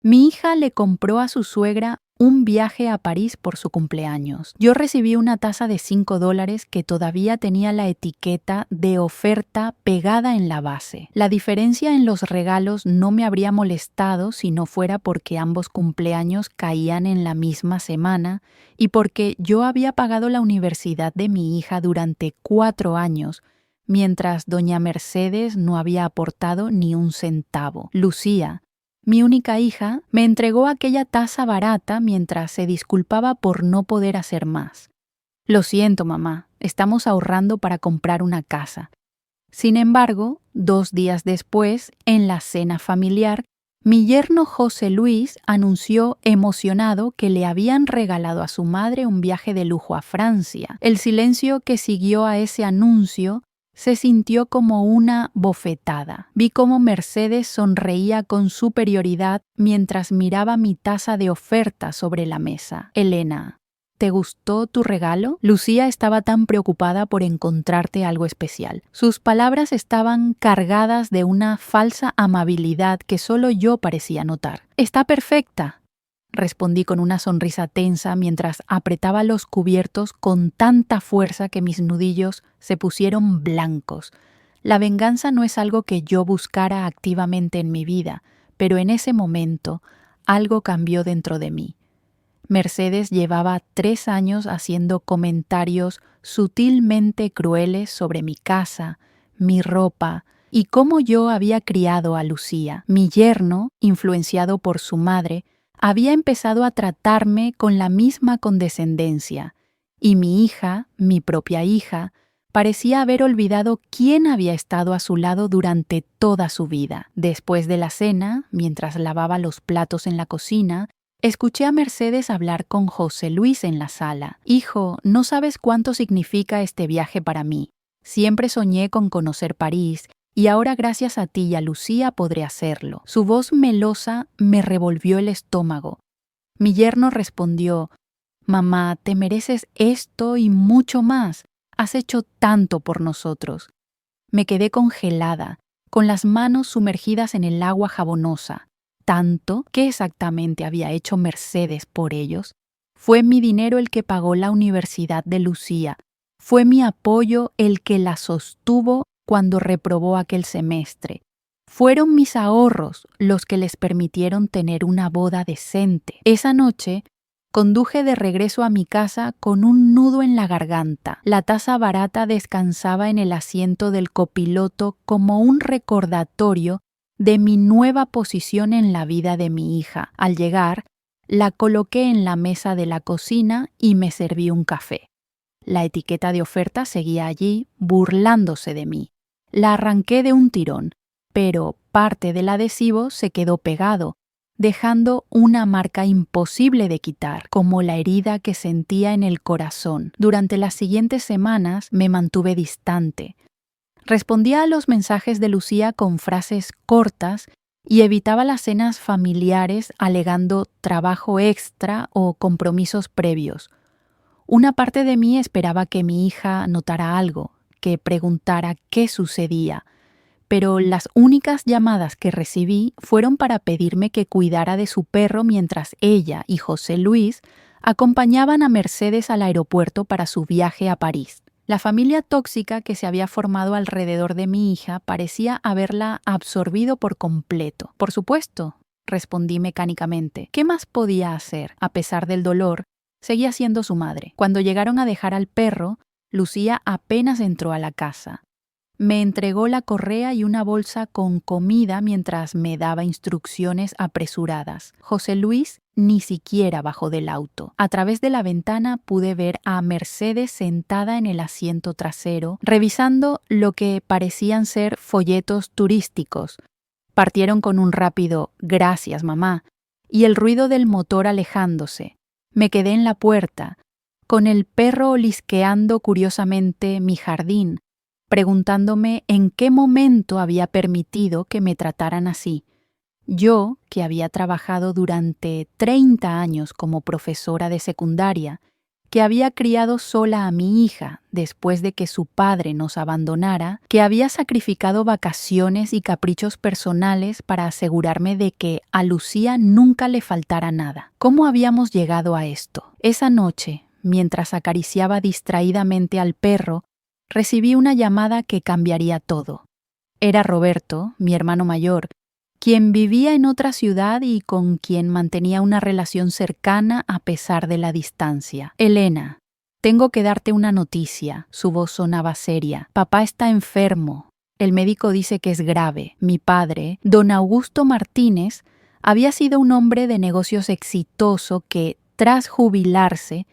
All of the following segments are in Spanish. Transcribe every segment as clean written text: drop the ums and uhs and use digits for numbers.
Mi hija le compró a su suegra un viaje a París por su cumpleaños. Yo recibí una tasa de $5 que todavía tenía la etiqueta de oferta pegada en la base. La diferencia en los regalos no me habría molestado si no fuera porque ambos cumpleaños caían en la misma semana y porque yo había pagado la universidad de mi hija durante 4 años, mientras doña Mercedes no había aportado ni un centavo. Lucía, mi única hija, me entregó aquella tasa barata mientras se disculpaba por no poder hacer más. Lo siento, mamá, estamos ahorrando para comprar una casa. Sin embargo, 2 días después, en la cena familiar, mi yerno José Luis anunció emocionado que le habían regalado a su madre un viaje de lujo a Francia. El silencio que siguió a ese anuncio se sintió como una bofetada. Vi cómo Mercedes sonreía con superioridad mientras miraba mi taza de oferta sobre la mesa. Elena, ¿te gustó tu regalo? Lucía estaba tan preocupada por encontrarte algo especial. Sus palabras estaban cargadas de una falsa amabilidad que solo yo parecía notar. Está perfecta, respondí con una sonrisa tensa mientras apretaba los cubiertos con tanta fuerza que mis nudillos se pusieron blancos. La venganza no es algo que yo buscara activamente en mi vida, pero en ese momento algo cambió dentro de mí. Mercedes llevaba 3 años haciendo comentarios sutilmente crueles sobre mi casa, mi ropa y cómo yo había criado a Lucía. Mi yerno, influenciado por su madre, había empezado a tratarme con la misma condescendencia, y mi hija, mi propia hija, parecía haber olvidado quién había estado a su lado durante toda su vida. Después de la cena, mientras lavaba los platos en la cocina, escuché a Mercedes hablar con José Luis en la sala. Hijo, no sabes cuánto significa este viaje para mí. Siempre soñé con conocer París y ahora gracias a ti y a Lucía podré hacerlo. Su voz melosa me revolvió el estómago. Mi yerno respondió: Mamá, te mereces esto y mucho más. Has hecho tanto por nosotros. Me quedé congelada, con las manos sumergidas en el agua jabonosa. ¿Tanto? ¿Qué exactamente había hecho Mercedes por ellos? Fue mi dinero el que pagó la universidad de Lucía. Fue mi apoyo el que la sostuvo cuando reprobó aquel semestre. Fueron mis ahorros los que les permitieron tener una boda decente. Esa noche conduje de regreso a mi casa con un nudo en la garganta. La taza barata descansaba en el asiento del copiloto como un recordatorio de mi nueva posición en la vida de mi hija. Al llegar, la coloqué en la mesa de la cocina y me serví un café. La etiqueta de oferta seguía allí, burlándose de mí. La arranqué de un tirón, pero parte del adhesivo se quedó pegado, dejando una marca imposible de quitar, como la herida que sentía en el corazón. Durante las siguientes semanas me mantuve distante. Respondía a los mensajes de Lucía con frases cortas y evitaba las cenas familiares alegando trabajo extra o compromisos previos. Una parte de mí esperaba que mi hija notara algo, que preguntara qué sucedía, pero las únicas llamadas que recibí fueron para pedirme que cuidara de su perro mientras ella y José Luis acompañaban a Mercedes al aeropuerto para su viaje a París. La familia tóxica que se había formado alrededor de mi hija parecía haberla absorbido por completo. Por supuesto, respondí mecánicamente. ¿Qué más podía hacer? A pesar del dolor, seguía siendo su madre. Cuando llegaron a dejar al perro, Lucía apenas entró a la casa. Me entregó la correa y una bolsa con comida mientras me daba instrucciones apresuradas. José Luis ni siquiera bajó del auto. A través de la ventana pude ver a Mercedes sentada en el asiento trasero, revisando lo que parecían ser folletos turísticos. Partieron con un rápido «Gracias, mamá», y el ruido del motor alejándose. Me quedé en la puerta, con el perro olisqueando curiosamente mi jardín, preguntándome en qué momento había permitido que me trataran así. Yo, que había trabajado durante 30 años como profesora de secundaria, que había criado sola a mi hija después de que su padre nos abandonara, que había sacrificado vacaciones y caprichos personales para asegurarme de que a Lucía nunca le faltara nada. ¿Cómo habíamos llegado a esto? Esa noche, mientras acariciaba distraídamente al perro, recibí una llamada que cambiaría todo. Era Roberto, mi hermano mayor, quien vivía en otra ciudad y con quien mantenía una relación cercana a pesar de la distancia. Elena, tengo que darte una noticia. Su voz sonaba seria. Papá está enfermo. El médico dice que es grave. Mi padre, don Augusto Martínez, había sido un hombre de negocios exitoso que, tras jubilarse,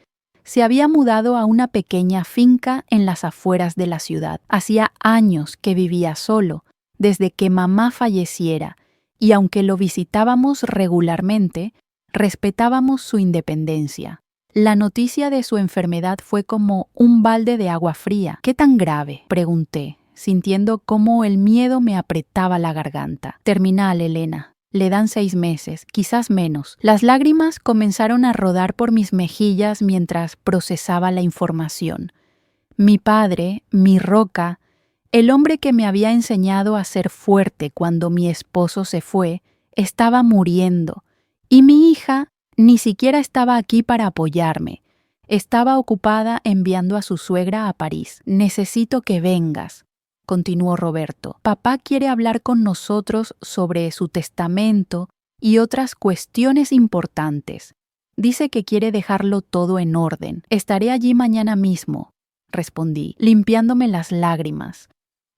se había mudado a una pequeña finca en las afueras de la ciudad. Hacía años que vivía solo, desde que mamá falleciera, y aunque lo visitábamos regularmente, respetábamos su independencia. La noticia de su enfermedad fue como un balde de agua fría. ¿Qué tan grave?, pregunté, sintiendo cómo el miedo me apretaba la garganta. Terminal, Elena. Le dan 6 meses, quizás menos. Las lágrimas comenzaron a rodar por mis mejillas mientras procesaba la información. Mi padre, mi roca, el hombre que me había enseñado a ser fuerte cuando mi esposo se fue, estaba muriendo, y mi hija ni siquiera estaba aquí para apoyarme. Estaba ocupada enviando a su suegra a París. Necesito que vengas, continuó Roberto. Papá quiere hablar con nosotros sobre su testamento y otras cuestiones importantes. Dice que quiere dejarlo todo en orden. Estaré allí mañana mismo, respondí, limpiándome las lágrimas.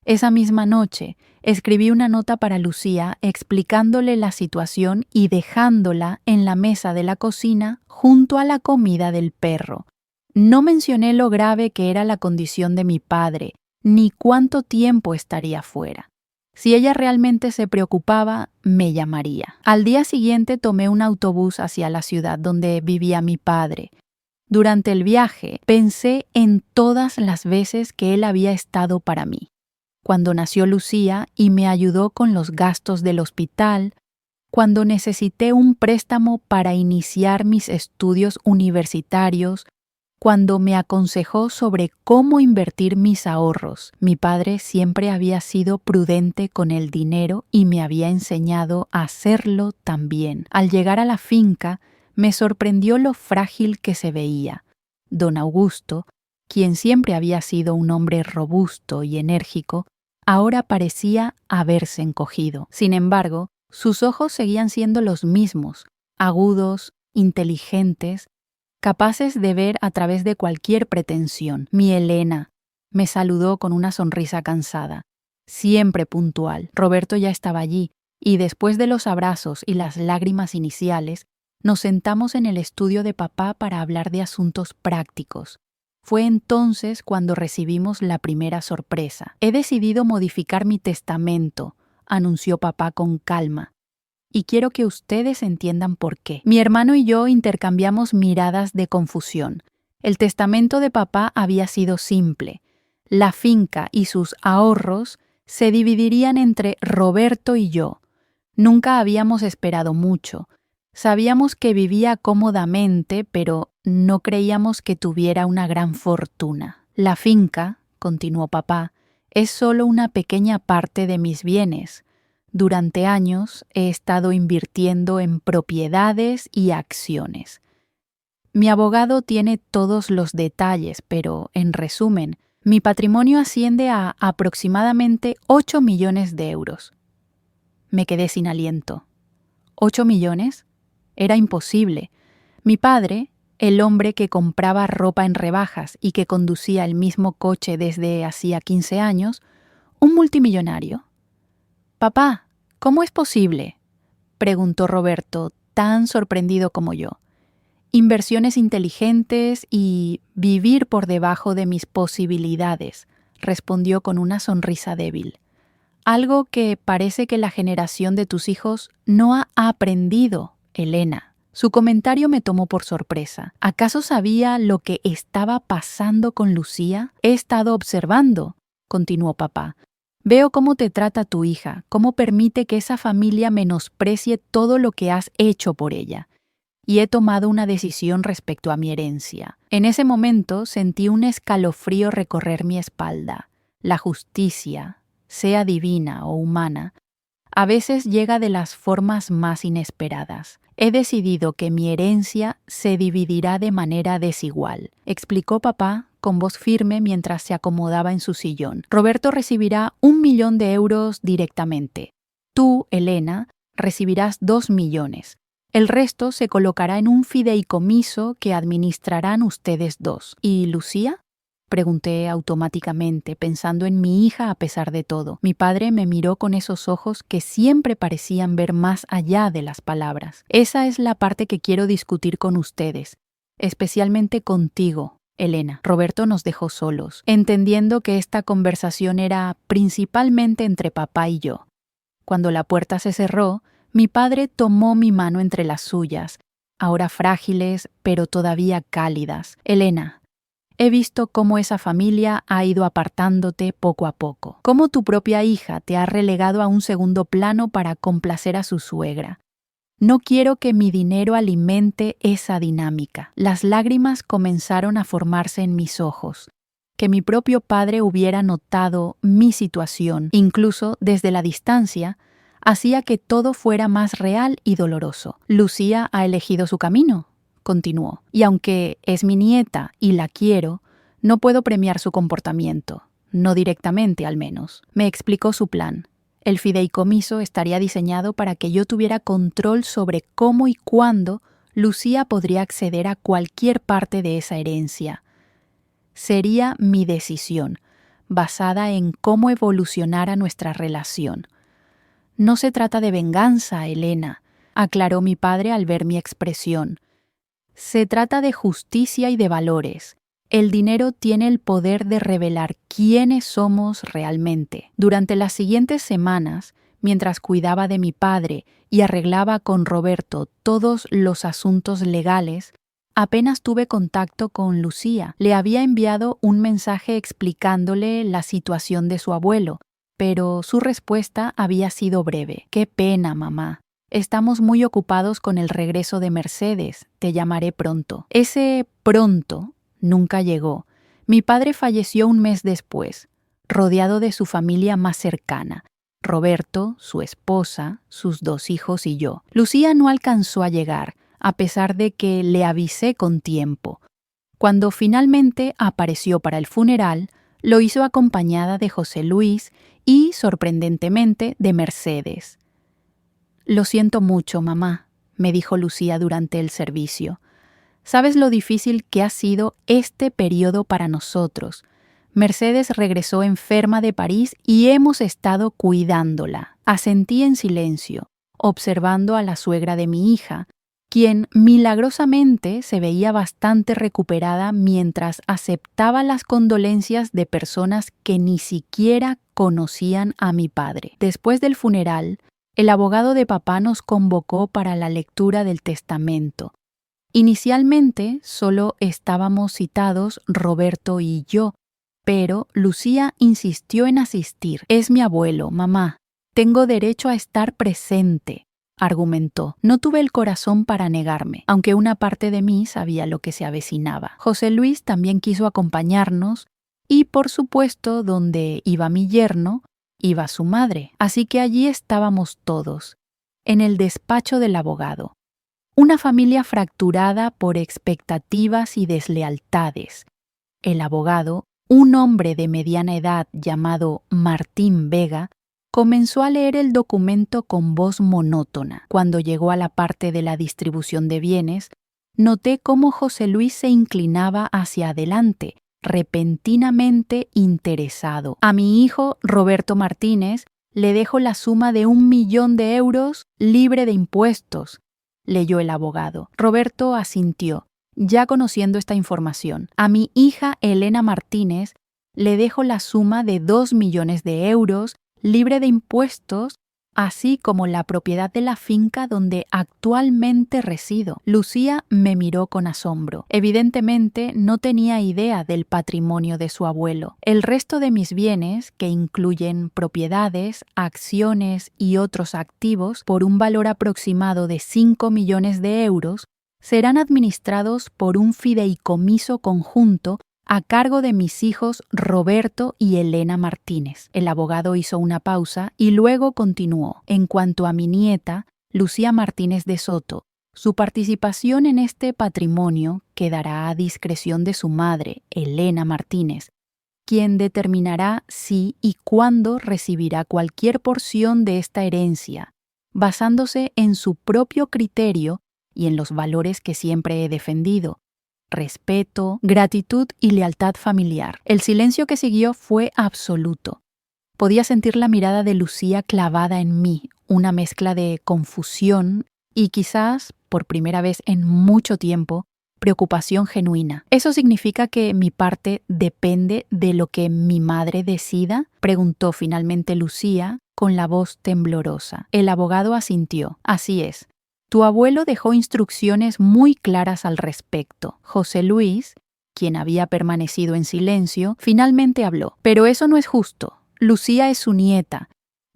Esa misma noche, escribí una nota para Lucía explicándole la situación y dejándola en la mesa de la cocina junto a la comida del perro. No mencioné lo grave que era la condición de mi padre, ni cuánto tiempo estaría fuera. Si ella realmente se preocupaba, me llamaría. Al día siguiente tomé un autobús hacia la ciudad donde vivía mi padre. Durante el viaje, pensé en todas las veces que él había estado para mí. Cuando nació Lucía y me ayudó con los gastos del hospital, cuando necesité un préstamo para iniciar mis estudios universitarios, cuando me aconsejó sobre cómo invertir mis ahorros. Mi padre siempre había sido prudente con el dinero y me había enseñado a hacerlo también. Al llegar a la finca, me sorprendió lo frágil que se veía. Don Augusto, quien siempre había sido un hombre robusto y enérgico, ahora parecía haberse encogido. Sin embargo, sus ojos seguían siendo los mismos, agudos, inteligentes, capaces de ver a través de cualquier pretensión. Mi Elena, me saludó con una sonrisa cansada, siempre puntual. Roberto ya estaba allí, y después de los abrazos y las lágrimas iniciales, nos sentamos en el estudio de papá para hablar de asuntos prácticos. Fue entonces cuando recibimos la primera sorpresa. He decidido modificar mi testamento, anunció papá con calma. Y quiero que ustedes entiendan por qué. Mi hermano y yo intercambiamos miradas de confusión. El testamento de papá había sido simple. La finca y sus ahorros se dividirían entre Roberto y yo. Nunca habíamos esperado mucho. Sabíamos que vivía cómodamente, pero no creíamos que tuviera una gran fortuna. La finca, continuó papá, es solo una pequeña parte de mis bienes. Durante años he estado invirtiendo en propiedades y acciones. Mi abogado tiene todos los detalles, pero, en resumen, mi patrimonio asciende a aproximadamente 8 millones de euros. Me quedé sin aliento. ¿8 millones? Era imposible. Mi padre, el hombre que compraba ropa en rebajas y que conducía el mismo coche desde hacía 15 años, un multimillonario. «Papá, ¿cómo es posible?», preguntó Roberto, tan sorprendido como yo. «Inversiones inteligentes y vivir por debajo de mis posibilidades», respondió con una sonrisa débil. «Algo que parece que la generación de tus hijos no ha aprendido, Elena». Su comentario me tomó por sorpresa. ¿Acaso sabía lo que estaba pasando con Lucía? «He estado observando», continuó papá. «Veo cómo te trata tu hija, cómo permite que esa familia menosprecie todo lo que has hecho por ella. y he tomado una decisión respecto a mi herencia. En ese momento sentí un escalofrío recorrer mi espalda. La justicia, sea divina o humana, a veces llega de las formas más inesperadas. He decidido que mi herencia se dividirá de manera desigual, explicó papá con voz firme mientras se acomodaba en su sillón. Roberto recibirá 1.000.000 de euros directamente. Tú, Elena, recibirás 2 millones. El resto se colocará en un fideicomiso que administrarán ustedes dos. ¿Y Lucía? Pregunté automáticamente, pensando en mi hija a pesar de todo. Mi padre me miró con esos ojos que siempre parecían ver más allá de las palabras. Esa es la parte que quiero discutir con ustedes, especialmente contigo, Elena. Roberto nos dejó solos, entendiendo que esta conversación era principalmente entre papá y yo. Cuando la puerta se cerró, mi padre tomó mi mano entre las suyas, ahora frágiles, pero todavía cálidas. Elena, he visto cómo esa familia ha ido apartándote poco a poco, cómo tu propia hija te ha relegado a un segundo plano para complacer a su suegra. No quiero que mi dinero alimente esa dinámica. Las lágrimas comenzaron a formarse en mis ojos. Que mi propio padre hubiera notado mi situación, incluso desde la distancia, hacía que todo fuera más real y doloroso. Lucía ha elegido su camino, continuó, y aunque es mi nieta y la quiero, no puedo premiar su comportamiento, no directamente al menos. Me explicó su plan. El fideicomiso estaría diseñado para que yo tuviera control sobre cómo y cuándo Lucía podría acceder a cualquier parte de esa herencia. Sería mi decisión, basada en cómo evolucionara nuestra relación. No se trata de venganza, Elena, aclaró mi padre al ver mi expresión. Se trata de justicia y de valores. El dinero tiene el poder de revelar quiénes somos realmente. Durante las siguientes semanas, mientras cuidaba de mi padre y arreglaba con Roberto todos los asuntos legales, apenas tuve contacto con Lucía. Le había enviado un mensaje explicándole la situación de su abuelo, pero su respuesta había sido breve. «Qué pena, mamá. Estamos muy ocupados con el regreso de Mercedes. Te llamaré pronto». Ese pronto nunca llegó. Mi padre falleció un mes después, rodeado de su familia más cercana. Roberto, su esposa, sus 2 hijos y yo. Lucía no alcanzó a llegar, a pesar de que le avisé con tiempo. Cuando finalmente apareció para el funeral, lo hizo acompañada de José Luis y, sorprendentemente, de Mercedes. «Lo siento mucho, mamá», me dijo Lucía durante el servicio. «Sabes lo difícil que ha sido este periodo para nosotros. Mercedes regresó enferma de París y hemos estado cuidándola». Asentí en silencio, observando a la suegra de mi hija, quien milagrosamente se veía bastante recuperada mientras aceptaba las condolencias de personas que ni siquiera conocían a mi padre. Después del funeral, el abogado de papá nos convocó para la lectura del testamento. Inicialmente solo estábamos citados Roberto y yo, pero Lucía insistió en asistir. «Es mi abuelo, mamá. Tengo derecho a estar presente», argumentó. No tuve el corazón para negarme, aunque una parte de mí sabía lo que se avecinaba. José Luis también quiso acompañarnos y, por supuesto, donde iba mi yerno, iba su madre. Así que allí estábamos todos, en el despacho del abogado. Una familia fracturada por expectativas y deslealtades. El abogado, un hombre de mediana edad llamado Martín Vega, comenzó a leer el documento con voz monótona. Cuando llegó a la parte de la distribución de bienes, noté cómo José Luis se inclinaba hacia adelante, repentinamente interesado. «A mi hijo, Roberto Martínez, le dejo la suma de 1.000.000 de euros libre de impuestos», leyó el abogado. Roberto asintió, ya conociendo esta información. «A mi hija Elena Martínez le dejo la suma de 2 millones de euros libre de impuestos, así como la propiedad de la finca donde actualmente resido». Lucía me miró con asombro. Evidentemente no tenía idea del patrimonio de su abuelo. «El resto de mis bienes, que incluyen propiedades, acciones y otros activos, por un valor aproximado de 5 millones de euros, serán administrados por un fideicomiso conjunto a cargo de mis hijos Roberto y Elena Martínez. El abogado hizo una pausa y luego continuó. En cuanto a mi nieta, Lucía Martínez de Soto, su participación en este patrimonio quedará a discreción de su madre, Elena Martínez, quien determinará si y cuándo recibirá cualquier porción de esta herencia, basándose en su propio criterio y en los valores que siempre he defendido: respeto, gratitud y lealtad familiar. El silencio que siguió fue absoluto. Podía sentir la mirada de Lucía clavada en mí, una mezcla de confusión y quizás, por primera vez en mucho tiempo, preocupación genuina. ¿Eso significa que mi parte depende de lo que mi madre decida?, preguntó finalmente Lucía con la voz temblorosa. El abogado asintió. Así es. Tu abuelo dejó instrucciones muy claras al respecto. José Luis, quien había permanecido en silencio, finalmente habló. Pero eso no es justo. Lucía es su nieta.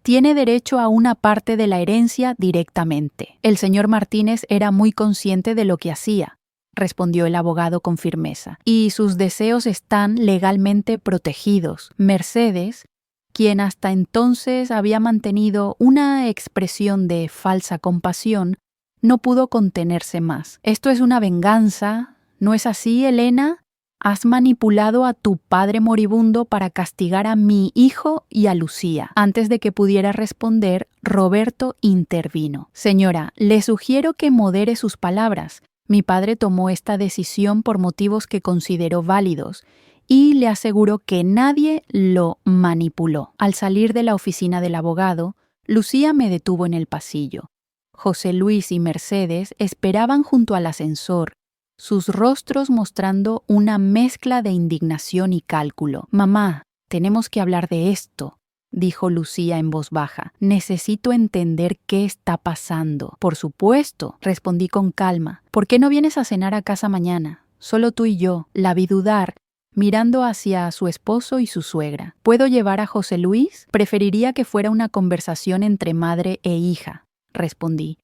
Tiene derecho a una parte de la herencia directamente. El señor Martínez era muy consciente de lo que hacía, respondió el abogado con firmeza, y sus deseos están legalmente protegidos. Mercedes, quien hasta entonces había mantenido una expresión de falsa compasión, no pudo contenerse más. Esto es una venganza, ¿no es así, Elena? Has manipulado a tu padre moribundo para castigar a mi hijo y a Lucía. Antes de que pudiera responder, Roberto intervino. Señora, le sugiero que modere sus palabras. Mi padre tomó esta decisión por motivos que consideró válidos y le aseguro que nadie lo manipuló. Al salir de la oficina del abogado, Lucía me detuvo en el pasillo. José Luis y Mercedes esperaban junto al ascensor, sus rostros mostrando una mezcla de indignación y cálculo. Mamá, tenemos que hablar de esto, dijo Lucía en voz baja. Necesito entender qué está pasando. Por supuesto, respondí con calma. ¿Por qué no vienes a cenar a casa mañana? Solo tú y yo. La vi dudar, mirando hacia su esposo y su suegra. ¿Puedo llevar a José Luis? Preferiría que fuera una conversación entre madre e hija, respondí.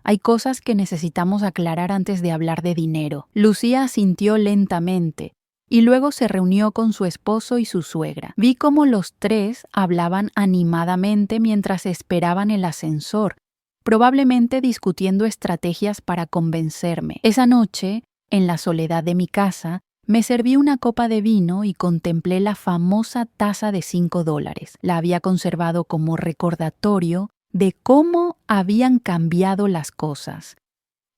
Hay cosas que necesitamos aclarar antes de hablar de dinero. Lucía asintió lentamente y luego se reunió con su esposo y su suegra. Vi cómo los tres hablaban animadamente mientras esperaban el ascensor, probablemente discutiendo estrategias para convencerme. Esa noche, en la soledad de mi casa, me serví una copa de vino y contemplé la famosa taza de $5. La había conservado como recordatorio de cómo habían cambiado las cosas.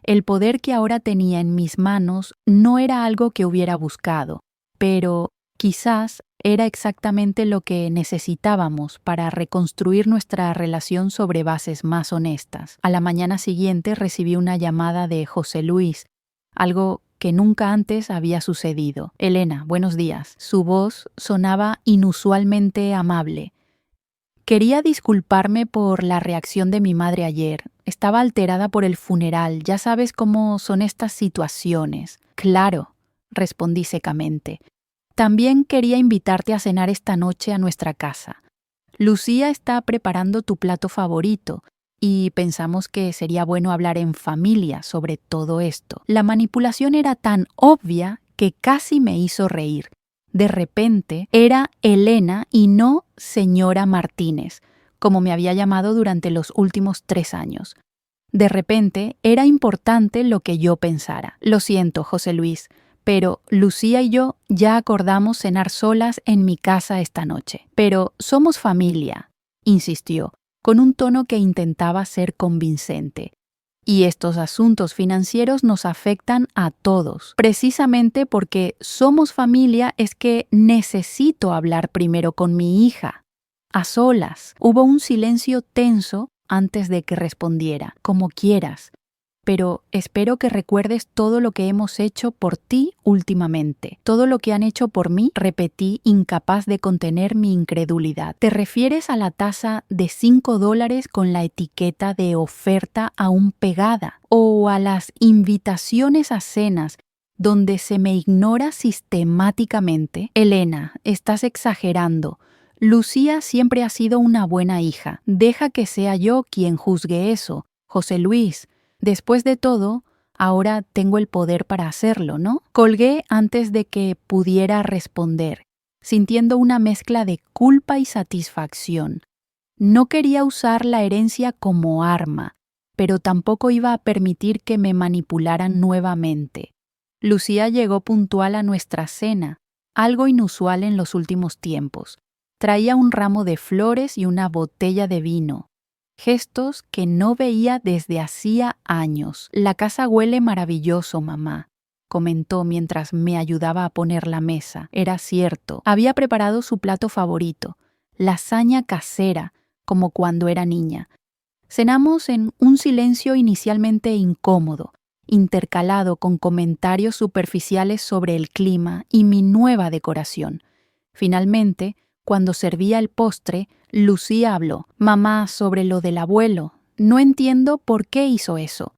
El poder que ahora tenía en mis manos no era algo que hubiera buscado, pero quizás era exactamente lo que necesitábamos para reconstruir nuestra relación sobre bases más honestas. A la mañana siguiente recibí una llamada de José Luis, algo que nunca antes había sucedido. Elena, buenos días. Su voz sonaba inusualmente amable. Quería disculparme por la reacción de mi madre ayer. Estaba alterada por el funeral. Ya sabes cómo son estas situaciones. Claro, respondí secamente. También quería invitarte a cenar esta noche a nuestra casa. Lucía está preparando tu plato favorito y pensamos que sería bueno hablar en familia sobre todo esto. La manipulación era tan obvia que casi me hizo reír. De repente era Elena y no señora Martínez, como me había llamado durante los últimos 3 años. De repente era importante lo que yo pensara. Lo siento, José Luis, pero Lucía y yo ya acordamos cenar solas en mi casa esta noche. Pero somos familia, insistió, con un tono que intentaba ser convincente. Y estos asuntos financieros nos afectan a todos. Precisamente porque somos familia es que necesito hablar primero con mi hija. A solas. Hubo un silencio tenso antes de que respondiera. Como quieras. Pero espero que recuerdes todo lo que hemos hecho por ti últimamente. Todo lo que han hecho por mí, repetí, incapaz de contener mi incredulidad. ¿Te refieres a la taza de $5 con la etiqueta de oferta aún pegada? ¿O a las invitaciones a cenas donde se me ignora sistemáticamente? Elena, estás exagerando. Lucía siempre ha sido una buena hija. Deja que sea yo quien juzgue eso. José Luis, después de todo, Ahora tengo el poder para hacerlo, ¿no? Colgué antes de que pudiera responder, sintiendo una mezcla de culpa y satisfacción. No quería usar la herencia como arma, pero tampoco iba a permitir que me manipularan nuevamente. Lucía llegó puntual a nuestra cena, algo inusual en los últimos tiempos. Traía un ramo de flores y una botella de vino. Gestos que no veía desde hacía años. La casa huele maravilloso, mamá, comentó mientras me ayudaba a poner la mesa. Era cierto, había preparado su plato favorito, lasaña casera, como cuando era niña. Cenamos en un silencio inicialmente incómodo, intercalado con comentarios superficiales sobre el clima y mi nueva decoración. Finalmente, cuando servía el postre, Lucía habló. Mamá, sobre lo del abuelo. No entiendo por qué hizo eso.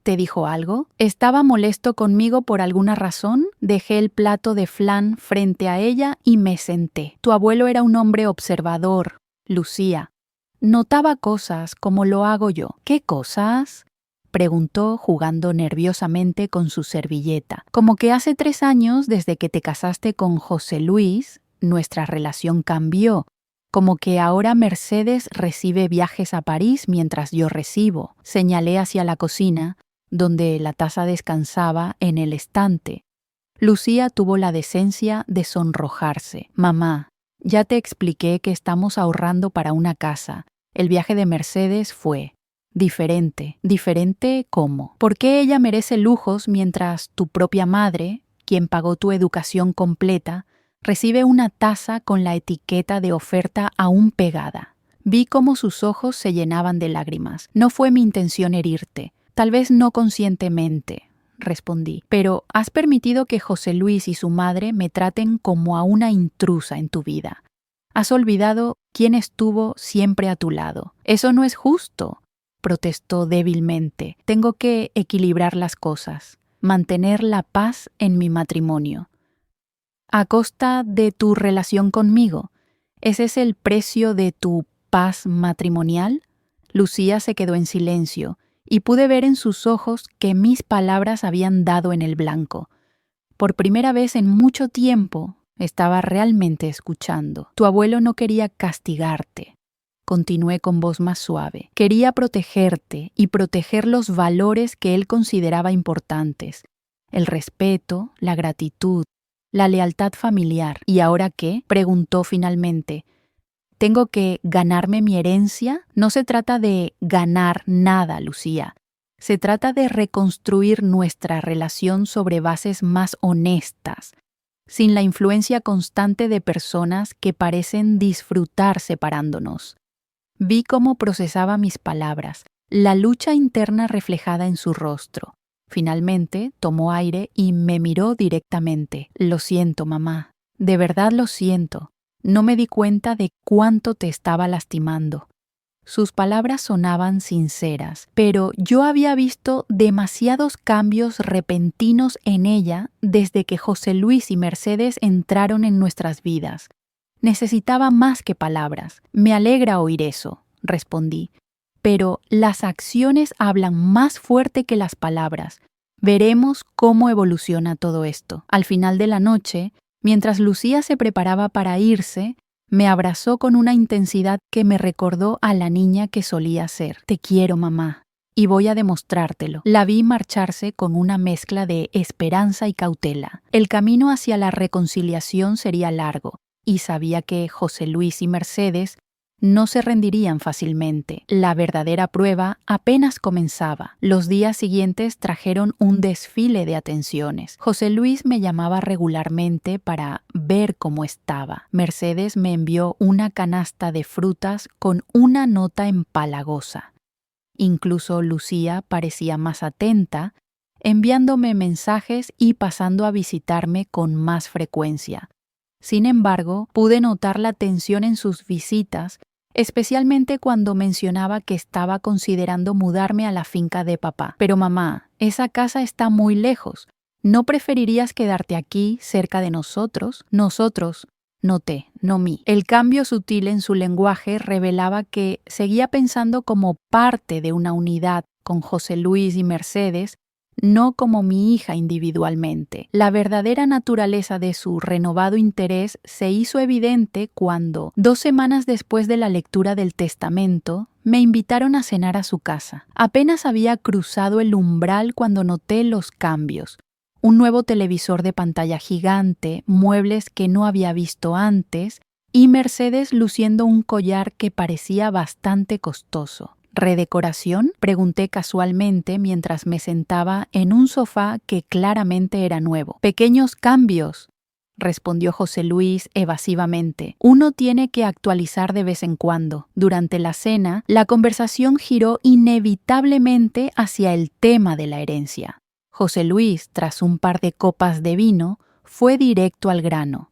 ¿Te dijo algo? ¿Estaba molesto conmigo por alguna razón? Dejé el plato de flan frente a ella y me senté. Tu abuelo era un hombre observador, Lucía. Notaba cosas como lo hago yo. ¿Qué cosas? Preguntó jugando nerviosamente con su servilleta. Como que hace 3 años, desde que te casaste con José Luis, nuestra relación cambió. Como que ahora Mercedes recibe viajes a París mientras yo recibo. Señalé hacia la cocina, donde la taza descansaba en el estante. Lucía tuvo la decencia de sonrojarse. Mamá, ya te expliqué que estamos ahorrando para una casa. El viaje de Mercedes fue diferente. ¿Diferente cómo? ¿Por qué ella merece lujos mientras tu propia madre, quien pagó tu educación completa, recibe una taza con la etiqueta de oferta aún pegada? Vi cómo sus ojos se llenaban de lágrimas. No fue mi intención herirte, tal vez no conscientemente, respondí, pero has permitido que José Luis y su madre me traten como a una intrusa en tu vida. Has olvidado quién estuvo siempre a tu lado. Eso no es justo, protestó débilmente. Tengo que equilibrar las cosas, mantener la paz en mi matrimonio. ¿A costa de tu relación conmigo? ¿Ese es el precio de tu paz matrimonial? Lucía se quedó en silencio y pude ver en sus ojos que mis palabras habían dado en el blanco. Por primera vez en mucho tiempo estaba realmente escuchando. Tu abuelo no quería castigarte. Continué con voz más suave. Quería protegerte y proteger los valores que él consideraba importantes. El respeto, la gratitud, la lealtad familiar. ¿Y ahora qué? Preguntó finalmente. ¿Tengo que ganarme mi herencia? No se trata de ganar nada, Lucía. Se trata de reconstruir nuestra relación sobre bases más honestas, sin la influencia constante de personas que parecen disfrutar separándonos. Vi cómo procesaba mis palabras, la lucha interna reflejada en su rostro. Finalmente, tomó aire y me miró directamente. Lo siento, mamá. De verdad lo siento. No me di cuenta de cuánto te estaba lastimando. Sus palabras sonaban sinceras, pero yo había visto demasiados cambios repentinos en ella desde que José Luis y Mercedes entraron en nuestras vidas. Necesitaba más que palabras. Me alegra oír eso, respondí. Pero las acciones hablan más fuerte que las palabras. Veremos cómo evoluciona todo esto. Al final de la noche, mientras Lucía se preparaba para irse, me abrazó con una intensidad que me recordó a la niña que solía ser. Te quiero, mamá, y voy a demostrártelo. La vi marcharse con una mezcla de esperanza y cautela. El camino hacia la reconciliación sería largo, y sabía que José Luis y Mercedes no se rendirían fácilmente. La verdadera prueba apenas comenzaba. Los días siguientes trajeron un desfile de atenciones. José Luis me llamaba regularmente para ver cómo estaba. Mercedes me envió una canasta de frutas con una nota empalagosa. Incluso Lucía parecía más atenta, enviándome mensajes y pasando a visitarme con más frecuencia. Sin embargo, pude notar la tensión en sus visitas, especialmente cuando mencionaba que estaba considerando mudarme a la finca de papá. Pero mamá, esa casa está muy lejos. ¿No preferirías quedarte aquí, cerca de nosotros? Nosotros, noté, no mí. El cambio sutil en su lenguaje revelaba que seguía pensando como parte de una unidad con José Luis y Mercedes, no como mi hija individualmente. La verdadera naturaleza de su renovado interés se hizo evidente cuando, 2 semanas después de la lectura del testamento, me invitaron a cenar a su casa. Apenas había cruzado el umbral cuando noté los cambios. Un nuevo televisor de pantalla gigante, muebles que no había visto antes, y Mercedes luciendo un collar que parecía bastante costoso. ¿Redecoración?, pregunté casualmente mientras me sentaba en un sofá que claramente era nuevo. Pequeños cambios, respondió José Luis evasivamente. Uno tiene que actualizar de vez en cuando. Durante la cena, la conversación giró inevitablemente hacia el tema de la herencia. José Luis, tras un par de copas de vino, fue directo al grano.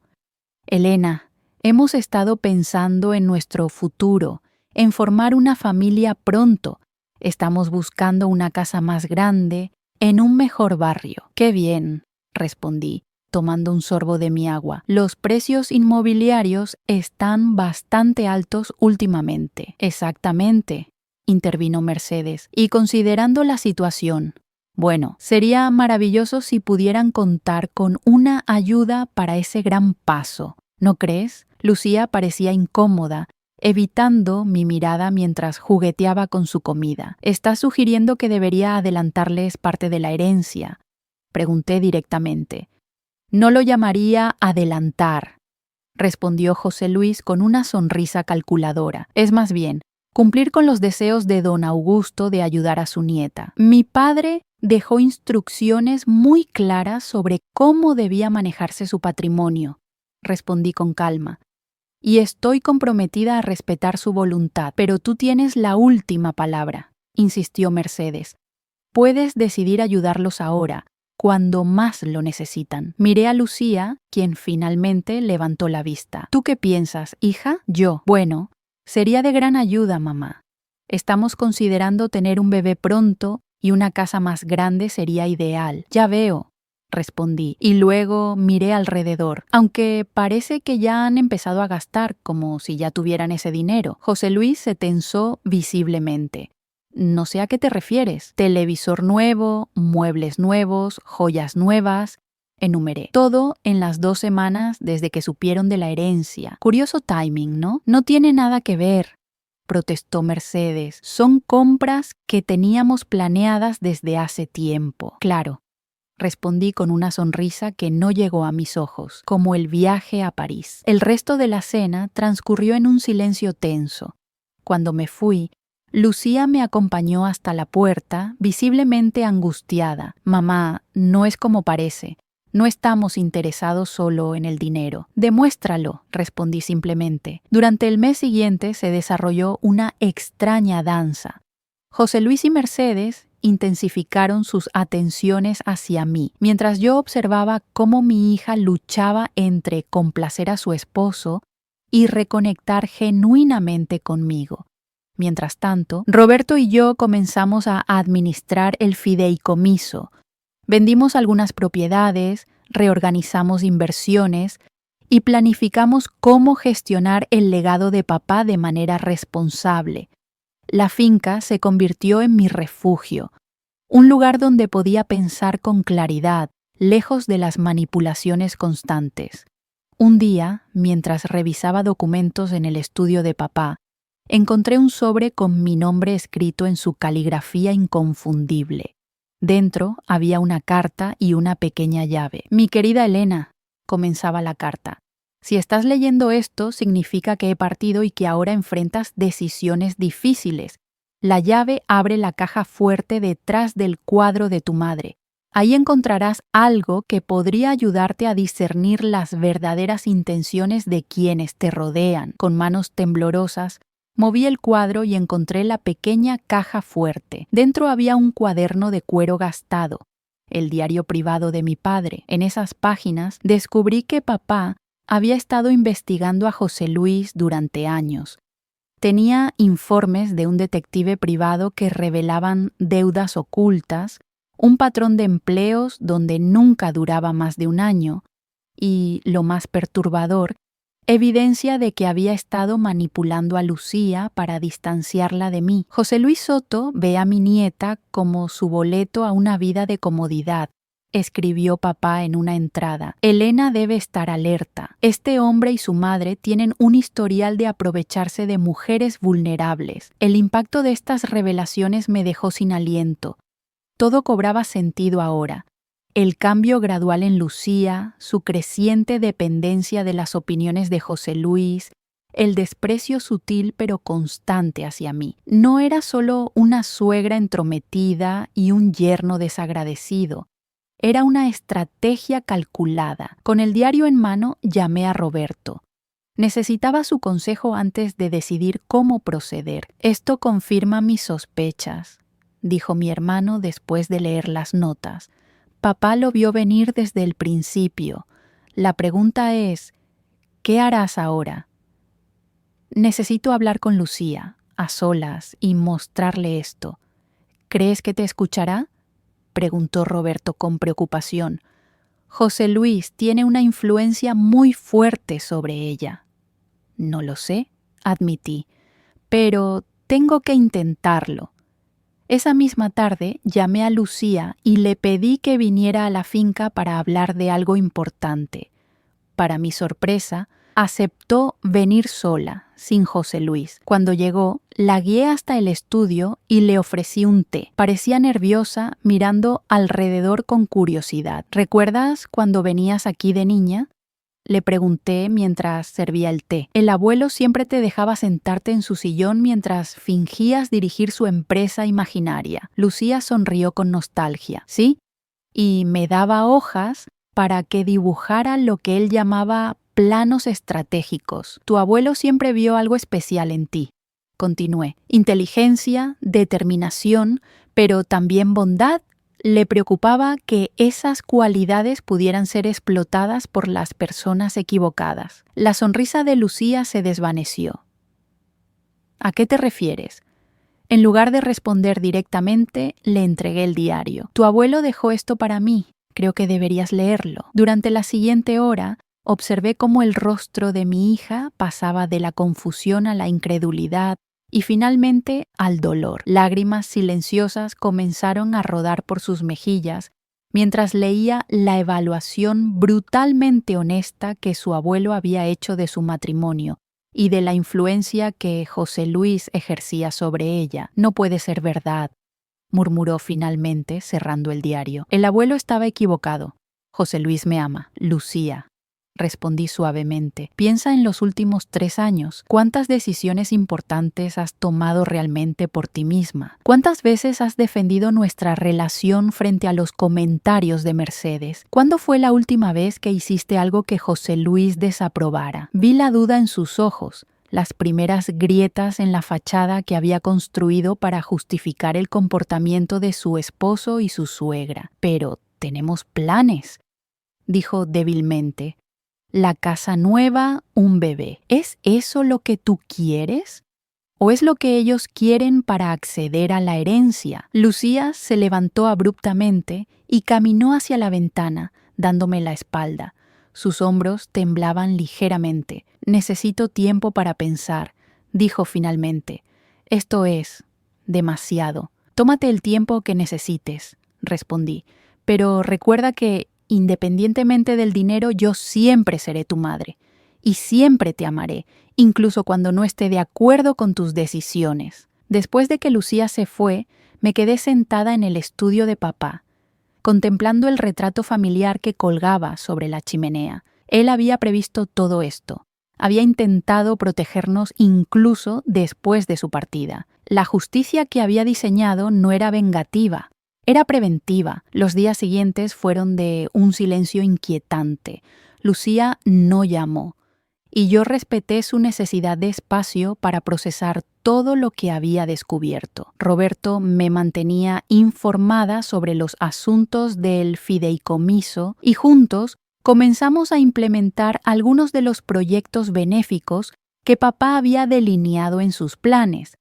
Elena, hemos estado pensando en nuestro futuro, en formar una familia pronto. Estamos buscando una casa más grande, en un mejor barrio. ¡Qué bien!, respondí, tomando un sorbo de mi agua. Los precios inmobiliarios están bastante altos últimamente. Exactamente, intervino Mercedes, y considerando la situación, bueno, sería maravilloso si pudieran contar con una ayuda para ese gran paso, ¿no crees? Lucía parecía incómoda, evitando mi mirada mientras jugueteaba con su comida. ¿Estás sugiriendo que debería adelantarles parte de la herencia?, pregunté directamente. No lo llamaría adelantar, respondió José Luis con una sonrisa calculadora. Es más bien, cumplir con los deseos de don Augusto de ayudar a su nieta. Mi padre dejó instrucciones muy claras sobre cómo debía manejarse su patrimonio, respondí con calma. Y estoy comprometida a respetar su voluntad, pero tú tienes la última palabra, insistió Mercedes. Puedes decidir ayudarlos ahora, cuando más lo necesitan. Miré a Lucía, quien finalmente levantó la vista. ¿Tú qué piensas, hija? Yo. Bueno, sería de gran ayuda, mamá. Estamos considerando tener un bebé pronto y una casa más grande sería ideal. Ya veo, respondí, y luego miré alrededor, aunque parece que ya han empezado a gastar como si ya tuvieran ese dinero. José Luis se tensó visiblemente. No sé a qué te refieres. Televisor nuevo, muebles nuevos, joyas nuevas. Enumeré. Todo en las 2 semanas desde que supieron de la herencia. Curioso timing, ¿no? No tiene nada que ver, protestó Mercedes. Son compras que teníamos planeadas desde hace tiempo. Claro, respondí con una sonrisa que no llegó a mis ojos, como el viaje a París. El resto de la cena transcurrió en un silencio tenso. Cuando me fui, Lucía me acompañó hasta la puerta, visiblemente angustiada. Mamá, no es como parece. No estamos interesados solo en el dinero. Demuéstralo, respondí simplemente. Durante el mes siguiente se desarrolló una extraña danza. José Luis y Mercedes intensificaron sus atenciones hacia mí, mientras yo observaba cómo mi hija luchaba entre complacer a su esposo y reconectar genuinamente conmigo. Mientras tanto, Roberto y yo comenzamos a administrar el fideicomiso. Vendimos algunas propiedades, reorganizamos inversiones y planificamos cómo gestionar el legado de papá de manera responsable. La finca se convirtió en mi refugio, un lugar donde podía pensar con claridad, lejos de las manipulaciones constantes. Un día, mientras revisaba documentos en el estudio de papá, encontré un sobre con mi nombre escrito en su caligrafía inconfundible. Dentro había una carta y una pequeña llave. Mi querida Elena, comenzaba la carta. Si estás leyendo esto, significa que he partido y que ahora enfrentas decisiones difíciles. La llave abre la caja fuerte detrás del cuadro de tu madre. Ahí encontrarás algo que podría ayudarte a discernir las verdaderas intenciones de quienes te rodean. Con manos temblorosas, moví el cuadro y encontré la pequeña caja fuerte. Dentro había un cuaderno de cuero gastado, el diario privado de mi padre. En esas páginas descubrí que papá había estado investigando a José Luis durante años. Tenía informes de un detective privado que revelaban deudas ocultas, un patrón de empleos donde nunca duraba más de un año y, lo más perturbador, evidencia de que había estado manipulando a Lucía para distanciarla de mí. José Luis Soto ve a mi nieta como su boleto a una vida de comodidad, escribió papá en una entrada. Elena debe estar alerta. Este hombre y su madre tienen un historial de aprovecharse de mujeres vulnerables. El impacto de estas revelaciones me dejó sin aliento. Todo cobraba sentido ahora. El cambio gradual en Lucía, su creciente dependencia de las opiniones de José Luis, el desprecio sutil pero constante hacia mí. No era solo una suegra entrometida y un yerno desagradecido. Era una estrategia calculada. Con el diario en mano, llamé a Roberto. Necesitaba su consejo antes de decidir cómo proceder. Esto confirma mis sospechas, dijo mi hermano después de leer las notas. Papá lo vio venir desde el principio. La pregunta es, ¿qué harás ahora? Necesito hablar con Lucía, a solas, y mostrarle esto. ¿Crees que te escuchará?, preguntó Roberto con preocupación. José Luis tiene una influencia muy fuerte sobre ella. No lo sé, admití, pero tengo que intentarlo. Esa misma tarde llamé a Lucía y le pedí que viniera a la finca para hablar de algo importante. Para mi sorpresa, aceptó venir sola, sin José Luis. Cuando llegó, la guié hasta el estudio y le ofrecí un té. Parecía nerviosa, mirando alrededor con curiosidad. ¿Recuerdas cuando venías aquí de niña?, le pregunté mientras servía el té. El abuelo siempre te dejaba sentarte en su sillón mientras fingías dirigir su empresa imaginaria. Lucía sonrió con nostalgia. ¿Sí? Y me daba hojas para que dibujara lo que él llamaba planos estratégicos. Tu abuelo siempre vio algo especial en ti. Continué. Inteligencia, determinación, pero también bondad. Le preocupaba que esas cualidades pudieran ser explotadas por las personas equivocadas. La sonrisa de Lucía se desvaneció. ¿A qué te refieres? En lugar de responder directamente, le entregué el diario. Tu abuelo dejó esto para mí. Creo que deberías leerlo. Durante la siguiente hora, observé cómo el rostro de mi hija pasaba de la confusión a la incredulidad, y finalmente al dolor. Lágrimas silenciosas comenzaron a rodar por sus mejillas mientras leía la evaluación brutalmente honesta que su abuelo había hecho de su matrimonio y de la influencia que José Luis ejercía sobre ella. No puede ser verdad, murmuró finalmente, cerrando el diario. El abuelo estaba equivocado. José Luis me ama. Lucía. Respondí suavemente. Piensa en los últimos 3 años. ¿Cuántas decisiones importantes has tomado realmente por ti misma? ¿Cuántas veces has defendido nuestra relación frente a los comentarios de Mercedes? ¿Cuándo fue la última vez que hiciste algo que José Luis desaprobara? Vi la duda en sus ojos, las primeras grietas en la fachada que había construido para justificar el comportamiento de su esposo y su suegra. Pero tenemos planes, dijo débilmente. La casa nueva, un bebé. ¿Es eso lo que tú quieres? ¿O es lo que ellos quieren para acceder a la herencia? Lucía se levantó abruptamente y caminó hacia la ventana, dándome la espalda. Sus hombros temblaban ligeramente. Necesito tiempo para pensar, dijo finalmente. Esto es demasiado. Tómate el tiempo que necesites, respondí. Pero recuerda que independientemente del dinero, yo siempre seré tu madre y siempre te amaré, incluso cuando no esté de acuerdo con tus decisiones. Después de que Lucía se fue, me quedé sentada en el estudio de papá, contemplando el retrato familiar que colgaba sobre la chimenea. Él había previsto todo esto. Había intentado protegernos incluso después de su partida. La justicia que había diseñado no era vengativa. Era preventiva. Los días siguientes fueron de un silencio inquietante. Lucía no llamó, y yo respeté su necesidad de espacio para procesar todo lo que había descubierto. Roberto me mantenía informada sobre los asuntos del fideicomiso y juntos comenzamos a implementar algunos de los proyectos benéficos que papá había delineado en sus planes.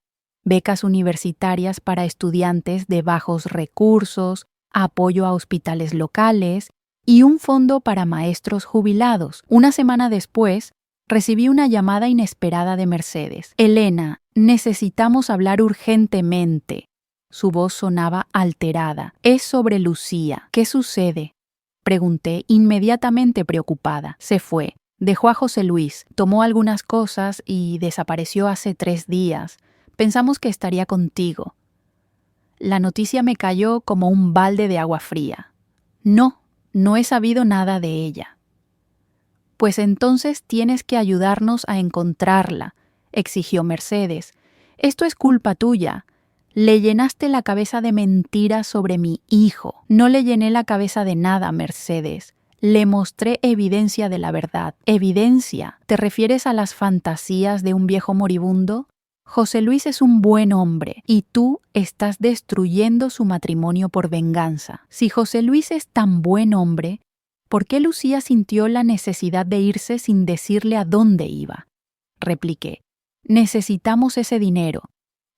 Becas universitarias para estudiantes de bajos recursos, apoyo a hospitales locales y un fondo para maestros jubilados. Una semana después, Recibí una llamada inesperada de Mercedes. Elena, necesitamos hablar urgentemente. Su voz sonaba alterada. Es sobre Lucía. ¿Qué sucede? Pregunté, inmediatamente preocupada. Se fue. Dejó a José Luis, tomó algunas cosas y desapareció hace 3 días. Pensamos que estaría contigo. La noticia me cayó como un balde de agua fría. No he sabido nada de ella. Pues entonces tienes que ayudarnos a encontrarla, exigió Mercedes. Esto es culpa tuya. Le llenaste la cabeza de mentiras sobre mi hijo. No le llené la cabeza de nada, Mercedes. Le mostré evidencia de la verdad. ¿Evidencia? ¿Te refieres a las fantasías de un viejo moribundo? José Luis es un buen hombre y tú estás destruyendo su matrimonio por venganza. Si José Luis es tan buen hombre, ¿por qué Lucía sintió la necesidad de irse sin decirle a dónde iba? Repliqué. Necesitamos ese dinero.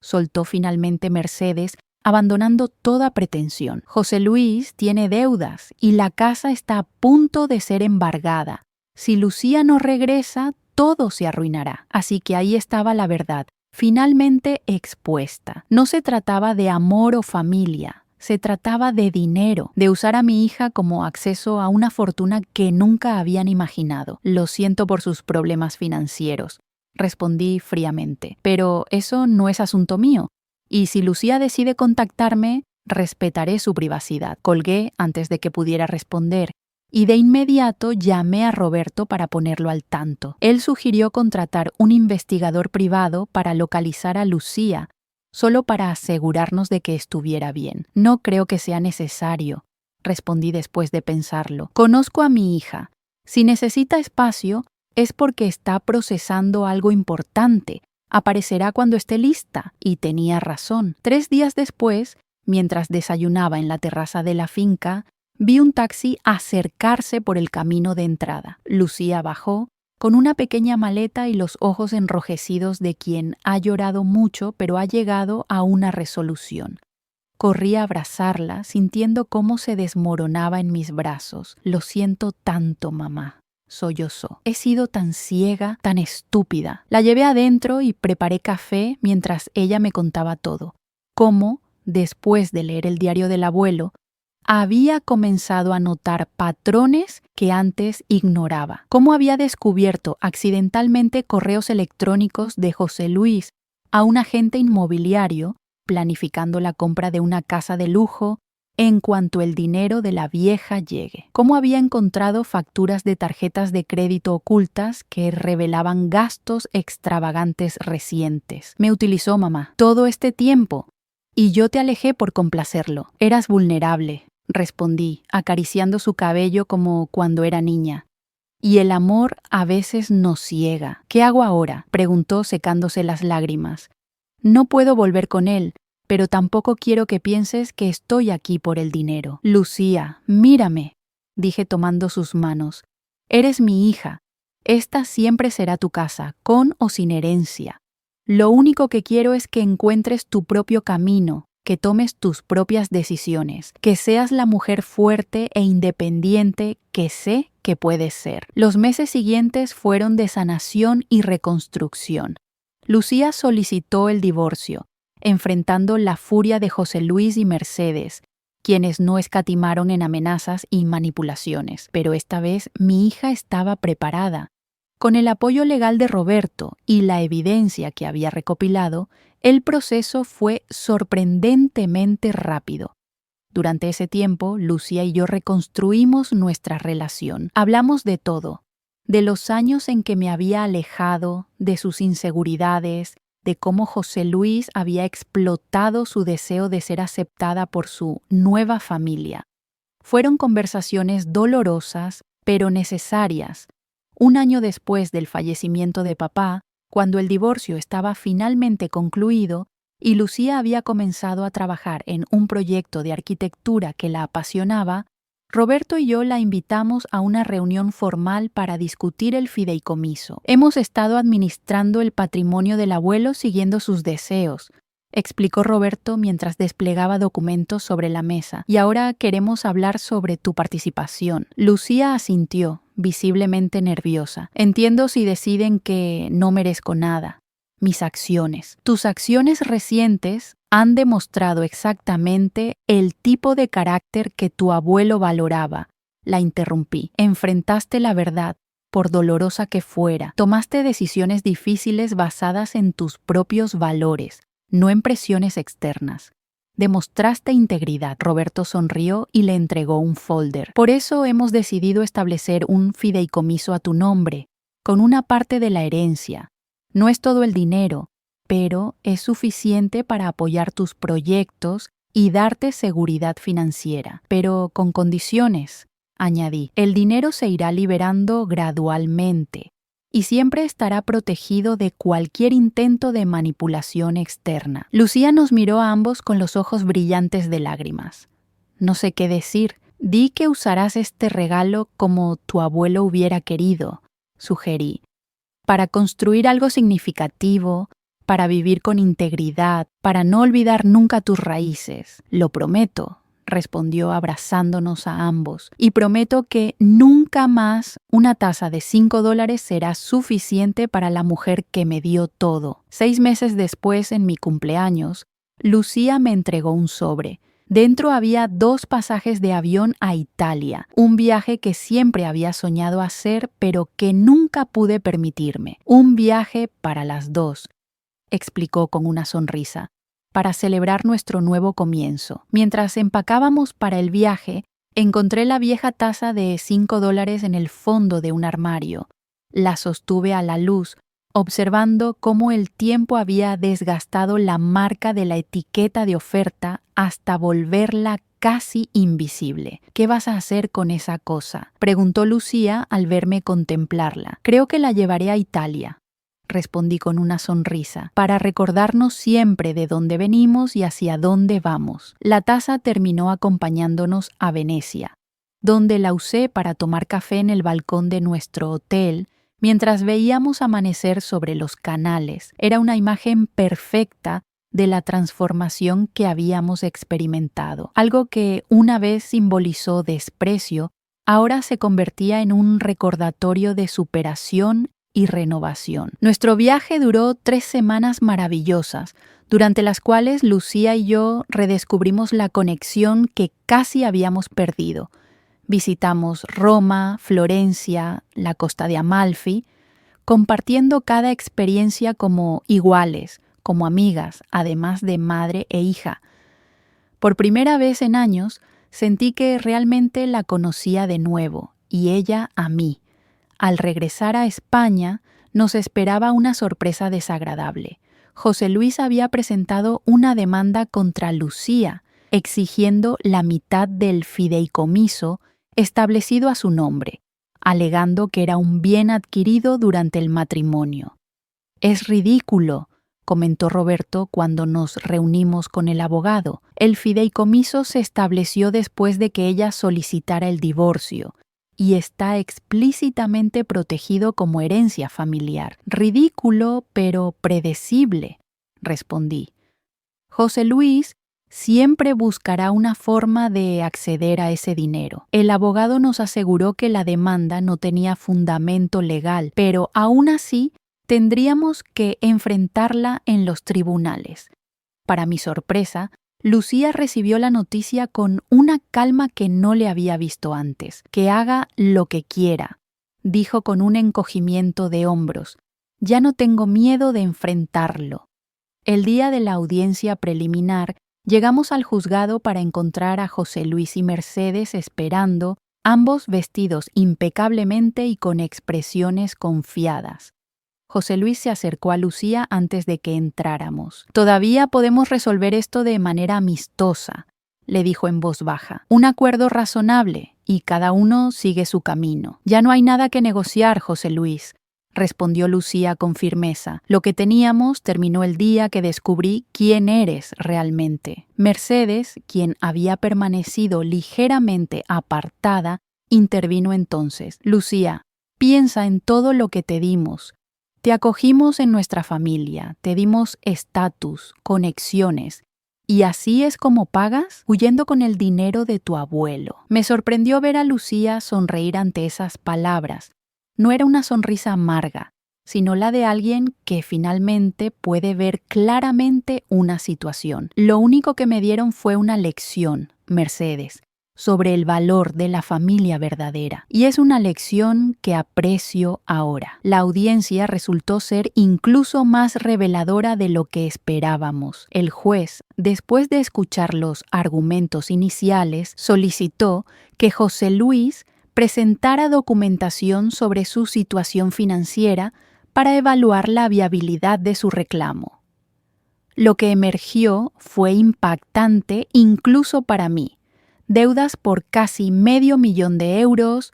Soltó finalmente Mercedes, abandonando toda pretensión. José Luis tiene deudas y la casa está a punto de ser embargada. Si Lucía no regresa, todo se arruinará. Así que ahí estaba la verdad, finalmente expuesta. No se trataba de amor o familia. Se trataba de dinero, de usar a mi hija como acceso a una fortuna que nunca habían imaginado. Lo siento por sus problemas financieros, respondí fríamente. Pero eso no es asunto mío. Y si Lucía decide contactarme, respetaré su privacidad. Colgué antes de que pudiera responder. Y de inmediato llamé a Roberto para ponerlo al tanto. Él sugirió contratar un investigador privado para localizar a Lucía, solo para asegurarnos de que estuviera bien. No creo que sea necesario, respondí después de pensarlo. Conozco a mi hija. Si necesita espacio, es porque está procesando algo importante. Aparecerá cuando esté lista. Y tenía razón. 3 días después, mientras desayunaba en la terraza de la finca, vi un taxi acercarse por el camino de entrada. Lucía bajó, con una pequeña maleta y los ojos enrojecidos de quien ha llorado mucho pero ha llegado a una resolución. Corrí a abrazarla, sintiendo cómo se desmoronaba en mis brazos. Lo siento tanto, mamá, sollozó. He sido tan ciega, tan estúpida. La llevé adentro y preparé café mientras ella me contaba todo. Cómo, después de leer el diario del abuelo, había comenzado a notar patrones que antes ignoraba. Cómo había descubierto accidentalmente correos electrónicos de José Luis a un agente inmobiliario planificando la compra de una casa de lujo en cuanto el dinero de la vieja llegue. Cómo había encontrado facturas de tarjetas de crédito ocultas que revelaban gastos extravagantes recientes. Me utilizó, mamá, todo este tiempo, y yo te alejé por complacerlo. Eras vulnerable, respondí, acariciando su cabello como cuando era niña. Y el amor a veces nos ciega. ¿Qué hago ahora?, preguntó secándose las lágrimas. No puedo volver con él, pero tampoco quiero que pienses que estoy aquí por el dinero. Lucía, mírame, dije tomando sus manos. Eres mi hija. Esta siempre será tu casa, con o sin herencia. Lo único que quiero es que encuentres tu propio camino, que tomes tus propias decisiones, que seas la mujer fuerte e independiente que sé que puedes ser. Los meses siguientes fueron de sanación y reconstrucción. Lucía solicitó el divorcio, enfrentando la furia de José Luis y Mercedes, quienes no escatimaron en amenazas y manipulaciones. Pero esta vez mi hija estaba preparada. Con el apoyo legal de Roberto y la evidencia que había recopilado, el proceso fue sorprendentemente rápido. Durante ese tiempo, Lucía y yo reconstruimos nuestra relación. Hablamos de todo, de los años en que me había alejado, de sus inseguridades, de cómo José Luis había explotado su deseo de ser aceptada por su nueva familia. Fueron conversaciones dolorosas, pero necesarias. Un año después del fallecimiento de papá, cuando el divorcio estaba finalmente concluido y Lucía había comenzado a trabajar en un proyecto de arquitectura que la apasionaba, Roberto y yo la invitamos a una reunión formal para discutir el fideicomiso. Hemos estado administrando el patrimonio del abuelo siguiendo sus deseos, explicó Roberto mientras desplegaba documentos sobre la mesa, y ahora queremos hablar sobre tu participación. Lucía asintió, visiblemente nerviosa. Entiendo si deciden que no merezco nada. Mis acciones. Tus acciones recientes han demostrado exactamente el tipo de carácter que tu abuelo valoraba. La interrumpí. Enfrentaste la verdad, por dolorosa que fuera. Tomaste decisiones difíciles basadas en tus propios valores, no en presiones externas. Demostraste integridad. Roberto sonrió y le entregó un folder. Por eso hemos decidido establecer un fideicomiso a tu nombre, con una parte de la herencia. No es todo el dinero, pero es suficiente para apoyar tus proyectos y darte seguridad financiera. Pero con condiciones, añadí. El dinero se irá liberando gradualmente y siempre estará protegido de cualquier intento de manipulación externa. Lucía nos miró a ambos con los ojos brillantes de lágrimas. No sé qué decir. Di que usarás este regalo como tu abuelo hubiera querido, sugerí, para construir algo significativo, para vivir con integridad, para no olvidar nunca tus raíces. Lo prometo, respondió abrazándonos a ambos, y prometo que nunca más una tasa de $5 será suficiente para la mujer que me dio todo. 6 meses después, en mi cumpleaños, Lucía me entregó un sobre. Dentro había 2 pasajes de avión a Italia, un viaje que siempre había soñado hacer, pero que nunca pude permitirme. Un viaje para las 2, explicó con una sonrisa, para celebrar nuestro nuevo comienzo. Mientras empacábamos para el viaje, encontré la vieja taza de $5 en el fondo de un armario. La sostuve a la luz, observando cómo el tiempo había desgastado la marca de la etiqueta de oferta hasta volverla casi invisible. ¿Qué vas a hacer con esa cosa?, preguntó Lucía al verme contemplarla. Creo que la llevaré a Italia, respondí con una sonrisa, para recordarnos siempre de dónde venimos y hacia dónde vamos. La taza terminó acompañándonos a Venecia, donde la usé para tomar café en el balcón de nuestro hotel, mientras veíamos amanecer sobre los canales. Era una imagen perfecta de la transformación que habíamos experimentado. Algo que una vez simbolizó desprecio, ahora se convertía en un recordatorio de superación y renovación. Nuestro viaje duró 3 semanas maravillosas, durante las cuales Lucía y yo redescubrimos la conexión que casi habíamos perdido. Visitamos Roma, Florencia, la costa de Amalfi, compartiendo cada experiencia como iguales, como amigas, además de madre e hija. Por primera vez en años, sentí que realmente la conocía de nuevo, y ella a mí. Al regresar a España, nos esperaba una sorpresa desagradable. José Luis había presentado una demanda contra Lucía, exigiendo la mitad del fideicomiso establecido a su nombre, alegando que era un bien adquirido durante el matrimonio. «Es ridículo», comentó Roberto cuando nos reunimos con el abogado. «El fideicomiso se estableció después de que ella solicitara el divorcio y está explícitamente protegido como herencia familiar». «Ridículo, pero predecible», respondí. «José Luis siempre buscará una forma de acceder a ese dinero». El abogado nos aseguró que la demanda no tenía fundamento legal, pero aún así tendríamos que enfrentarla en los tribunales. Para mi sorpresa, Lucía recibió la noticia con una calma que no le había visto antes. «Que haga lo que quiera», dijo con un encogimiento de hombros. «Ya no tengo miedo de enfrentarlo». El día de la audiencia preliminar, llegamos al juzgado para encontrar a José Luis y Mercedes esperando, ambos vestidos impecablemente y con expresiones confiadas. José Luis se acercó a Lucía antes de que entráramos. «Todavía podemos resolver esto de manera amistosa», le dijo en voz baja. «Un acuerdo razonable, y cada uno sigue su camino». «Ya no hay nada que negociar, José Luis», respondió Lucía con firmeza. «Lo que teníamos terminó el día que descubrí quién eres realmente». Mercedes, quien había permanecido ligeramente apartada, intervino entonces. «Lucía, piensa en todo lo que te dimos. Te acogimos en nuestra familia, te dimos estatus, conexiones, ¿Y así es como pagas? Huyendo con el dinero de tu abuelo. Me sorprendió ver a Lucía sonreír ante esas palabras. No era una sonrisa amarga, sino la de alguien que finalmente puede ver claramente una situación. Lo único que me dieron fue una lección, Mercedes, sobre el valor de la familia verdadera. Y es una lección que aprecio ahora. La audiencia resultó ser incluso más reveladora de lo que esperábamos. El juez, después de escuchar los argumentos iniciales, solicitó que José Luis presentara documentación sobre su situación financiera para evaluar la viabilidad de su reclamo. Lo que emergió fue impactante incluso para mí. Deudas por casi $500,000,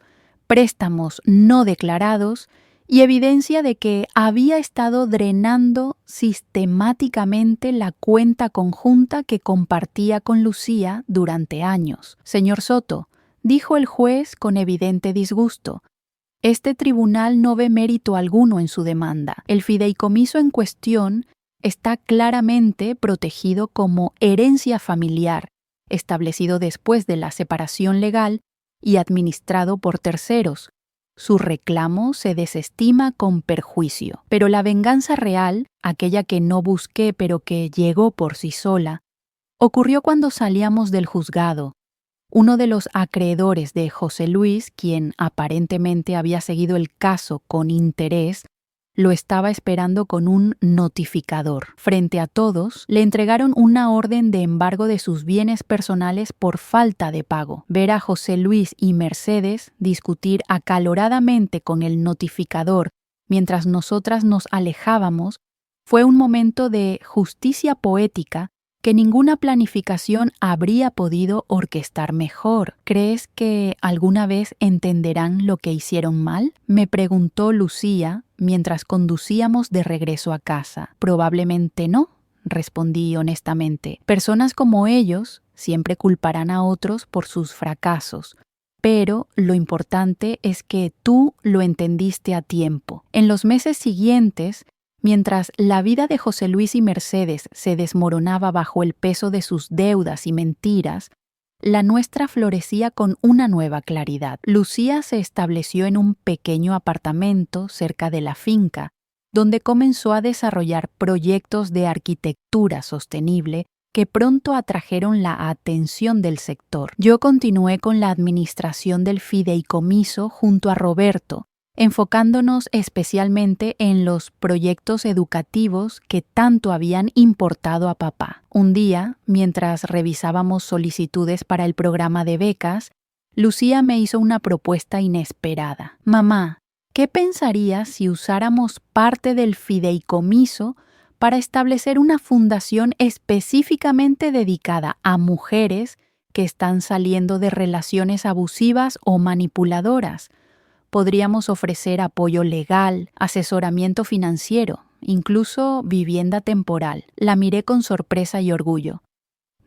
préstamos no declarados y evidencia de que había estado drenando sistemáticamente la cuenta conjunta que compartía con Lucía durante años. Señor Soto, dijo el juez con evidente disgusto, este tribunal no ve mérito alguno en su demanda. El fideicomiso en cuestión está claramente protegido como herencia familiar, establecido después de la separación legal y administrado por terceros. Su reclamo se desestima con perjuicio. Pero la venganza real, aquella que no busqué pero que llegó por sí sola, ocurrió cuando salíamos del juzgado. Uno de los acreedores de José Luis, quien aparentemente había seguido el caso con interés, lo estaba esperando con un notificador. Frente a todos, le entregaron una orden de embargo de sus bienes personales por falta de pago. Ver a José Luis y Mercedes discutir acaloradamente con el notificador mientras nosotras nos alejábamos fue un momento de justicia poética que ninguna planificación habría podido orquestar mejor. ¿Crees que alguna vez entenderán lo que hicieron mal? Me preguntó Lucía mientras conducíamos de regreso a casa. Probablemente no, respondí honestamente. Personas como ellos siempre culparán a otros por sus fracasos. Pero lo importante es que tú lo entendiste a tiempo. En los meses siguientes, mientras la vida de José Luis y Mercedes se desmoronaba bajo el peso de sus deudas y mentiras, la nuestra florecía con una nueva claridad. Lucía se estableció en un pequeño apartamento cerca de la finca, donde comenzó a desarrollar proyectos de arquitectura sostenible que pronto atrajeron la atención del sector. Yo continué con la administración del fideicomiso junto a Roberto, enfocándonos especialmente en los proyectos educativos que tanto habían importado a papá. Un día, mientras revisábamos solicitudes para el programa de becas, Lucía me hizo una propuesta inesperada. Mamá, ¿qué pensarías si usáramos parte del fideicomiso para establecer una fundación específicamente dedicada a mujeres que están saliendo de relaciones abusivas o manipuladoras? Podríamos ofrecer apoyo legal, asesoramiento financiero, incluso vivienda temporal. La miré con sorpresa y orgullo.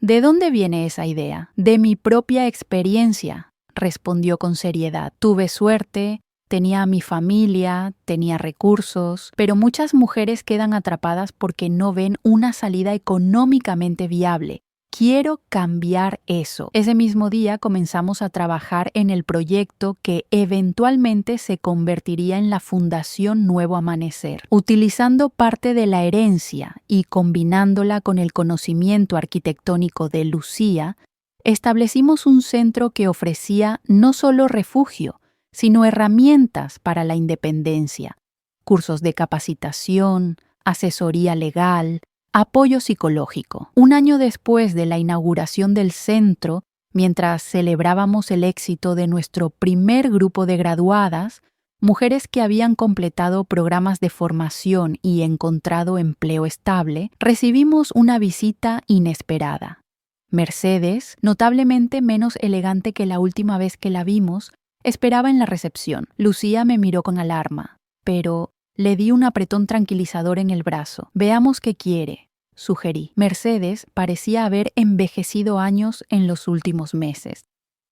¿De dónde viene esa idea? De mi propia experiencia, respondió con seriedad. Tuve suerte, tenía a mi familia, tenía recursos, pero muchas mujeres quedan atrapadas porque no ven una salida económicamente viable. Quiero cambiar eso. Ese mismo día comenzamos a trabajar en el proyecto que eventualmente se convertiría en la Fundación Nuevo Amanecer. Utilizando parte de la herencia y combinándola con el conocimiento arquitectónico de Lucía, establecimos un centro que ofrecía no solo refugio, sino herramientas para la independencia, cursos de capacitación, asesoría legal, apoyo psicológico. Un año después de la inauguración del centro, mientras celebrábamos el éxito de nuestro primer grupo de graduadas, mujeres que habían completado programas de formación y encontrado empleo estable, recibimos una visita inesperada. Mercedes, notablemente menos elegante que la última vez que la vimos, esperaba en la recepción. Lucía me miró con alarma, pero le di un apretón tranquilizador en el brazo. Veamos qué quiere, sugerí. Mercedes parecía haber envejecido años en los últimos meses.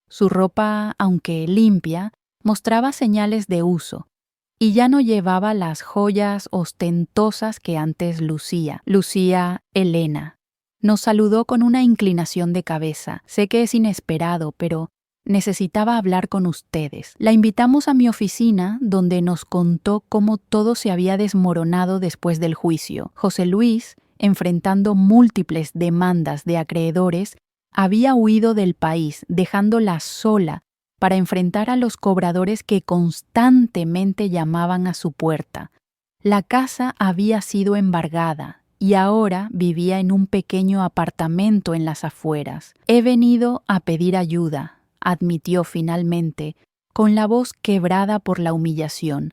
Su ropa, aunque limpia, mostraba señales de uso, y ya no llevaba las joyas ostentosas que antes lucía. Lucía Elena. Nos saludó con una inclinación de cabeza. Sé que es inesperado, pero necesitaba hablar con ustedes. La invitamos a mi oficina, donde nos contó cómo todo se había desmoronado después del juicio. José Luis, enfrentando múltiples demandas de acreedores, había huido del país, dejándola sola para enfrentar a los cobradores que constantemente llamaban a su puerta. La casa había sido embargada y ahora vivía en un pequeño apartamento en las afueras. He venido a pedir ayuda, admitió finalmente, con la voz quebrada por la humillación.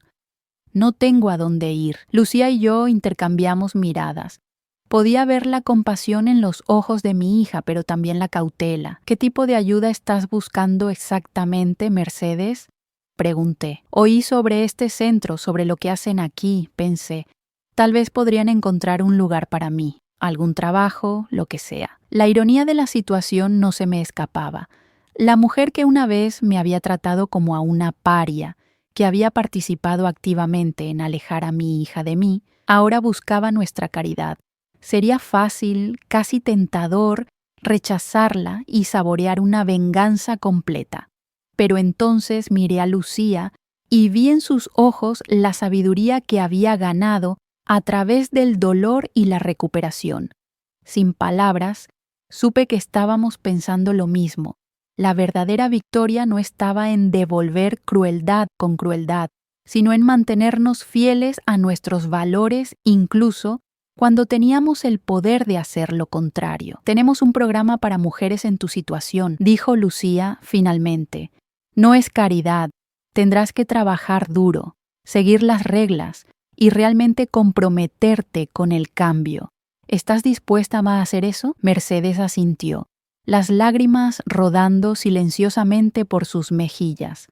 No tengo a dónde ir. Lucía y yo intercambiamos miradas. Podía ver la compasión en los ojos de mi hija, pero también la cautela. ¿Qué tipo de ayuda estás buscando exactamente, Mercedes? Pregunté. Oí sobre este centro, sobre lo que hacen aquí, pensé. Tal vez podrían encontrar un lugar para mí, algún trabajo, lo que sea. La ironía de la situación no se me escapaba. La mujer que una vez me había tratado como a una paria, que había participado activamente en alejar a mi hija de mí, ahora buscaba nuestra caridad. Sería fácil, casi tentador, rechazarla y saborear una venganza completa. Pero entonces miré a Lucía y vi en sus ojos la sabiduría que había ganado a través del dolor y la recuperación. Sin palabras, supe que estábamos pensando lo mismo. La verdadera victoria no estaba en devolver crueldad con crueldad, sino en mantenernos fieles a nuestros valores incluso cuando teníamos el poder de hacer lo contrario. Tenemos un programa para mujeres en tu situación, dijo Lucía finalmente. No es caridad, tendrás que trabajar duro, seguir las reglas y realmente comprometerte con el cambio. ¿Estás dispuesta a hacer eso? Mercedes asintió, las lágrimas rodando silenciosamente por sus mejillas.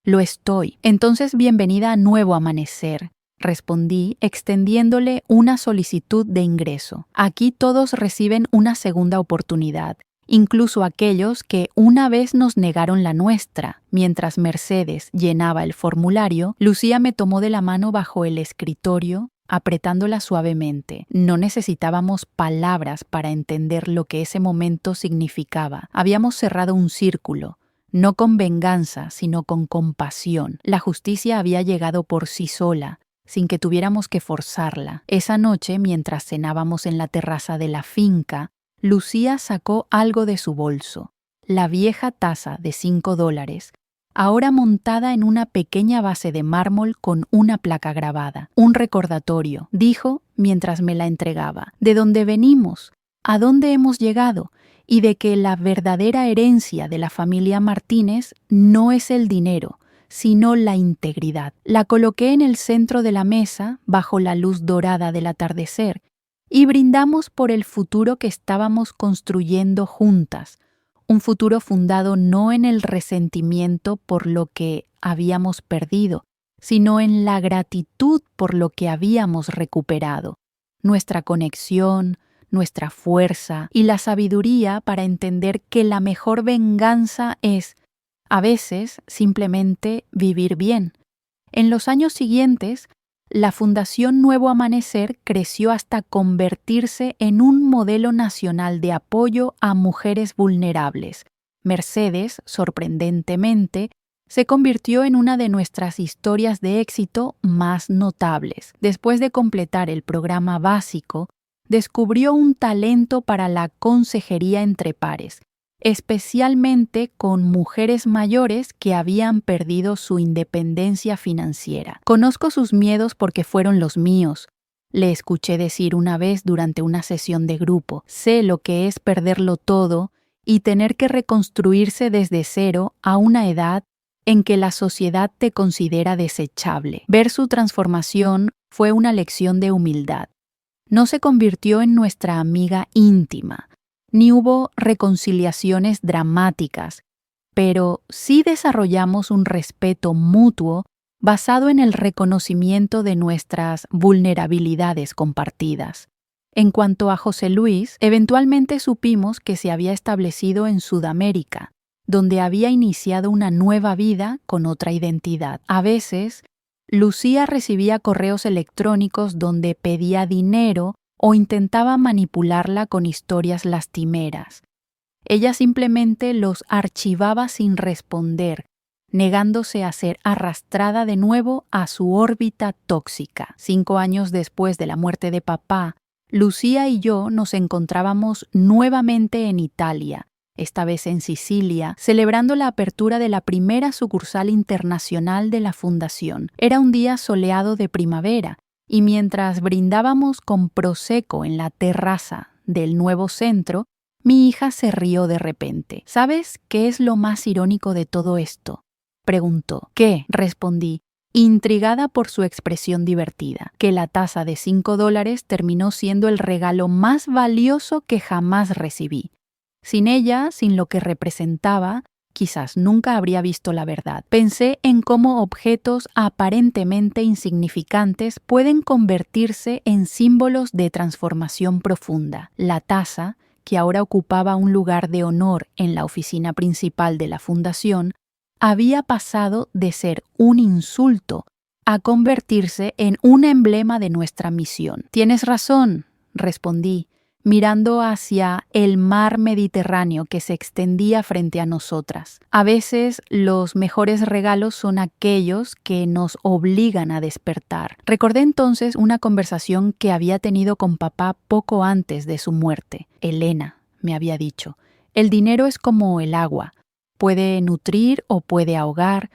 Lo estoy. Entonces bienvenida a Nuevo Amanecer, respondí, extendiéndole una solicitud de ingreso. Aquí todos reciben una segunda oportunidad, incluso aquellos que una vez nos negaron la nuestra. Mientras Mercedes llenaba el formulario, Lucía me tomó de la mano bajo el escritorio, apretándola suavemente. No necesitábamos palabras para entender lo que ese momento significaba. Habíamos cerrado un círculo, no con venganza, sino con compasión. La justicia había llegado por sí sola, sin que tuviéramos que forzarla. Esa noche, mientras cenábamos en la terraza de la finca, Lucía sacó algo de su bolso, la vieja taza de $5, ahora montada en una pequeña base de mármol con una placa grabada. Un recordatorio, dijo mientras me la entregaba, de dónde venimos, a dónde hemos llegado, y de que la verdadera herencia de la familia Martínez no es el dinero, sino la integridad. La coloqué en el centro de la mesa, bajo la luz dorada del atardecer, y brindamos por el futuro que estábamos construyendo juntas, un futuro fundado no en el resentimiento por lo que habíamos perdido, sino en la gratitud por lo que habíamos recuperado, nuestra conexión, nuestra fuerza y la sabiduría para entender que la mejor venganza es, a veces, simplemente vivir bien. En los años siguientes, la Fundación Nuevo Amanecer creció hasta convertirse en un modelo nacional de apoyo a mujeres vulnerables. Mercedes, sorprendentemente, se convirtió en una de nuestras historias de éxito más notables. Después de completar el programa básico, descubrió un talento para la consejería entre pares, especialmente con mujeres mayores que habían perdido su independencia financiera. Conozco sus miedos porque fueron los míos, le escuché decir una vez durante una sesión de grupo. Sé lo que es perderlo todo y tener que reconstruirse desde cero a una edad en que la sociedad te considera desechable. Ver su transformación fue una lección de humildad. No se convirtió en nuestra amiga íntima, ni hubo reconciliaciones dramáticas, pero sí desarrollamos un respeto mutuo basado en el reconocimiento de nuestras vulnerabilidades compartidas. En cuanto a José Luis, eventualmente supimos que se había establecido en Sudamérica, donde había iniciado una nueva vida con otra identidad. A veces, Lucía recibía correos electrónicos donde pedía dinero o intentaba manipularla con historias lastimeras. Ella simplemente los archivaba sin responder, negándose a ser arrastrada de nuevo a su órbita tóxica. 5 años después de la muerte de papá, Lucía y yo nos encontrábamos nuevamente en Italia, esta vez en Sicilia, celebrando la apertura de la primera sucursal internacional de la fundación. Era un día soleado de primavera, y mientras brindábamos con prosecco en la terraza del nuevo centro, mi hija se rió de repente. ¿Sabes qué es lo más irónico de todo esto?, preguntó. ¿Qué?, respondí, intrigada por su expresión divertida. Que la taza de $5 terminó siendo el regalo más valioso que jamás recibí. Sin ella, sin lo que representaba, quizás nunca habría visto la verdad. Pensé en cómo objetos aparentemente insignificantes pueden convertirse en símbolos de transformación profunda. La taza, que ahora ocupaba un lugar de honor en la oficina principal de la fundación, había pasado de ser un insulto a convertirse en un emblema de nuestra misión. «Tienes razón», respondí, mirando hacia el mar Mediterráneo que se extendía frente a nosotras. A veces los mejores regalos son aquellos que nos obligan a despertar. Recordé entonces una conversación que había tenido con papá poco antes de su muerte. «Elena», me había dicho, «el dinero es como el agua. Puede nutrir o puede ahogar.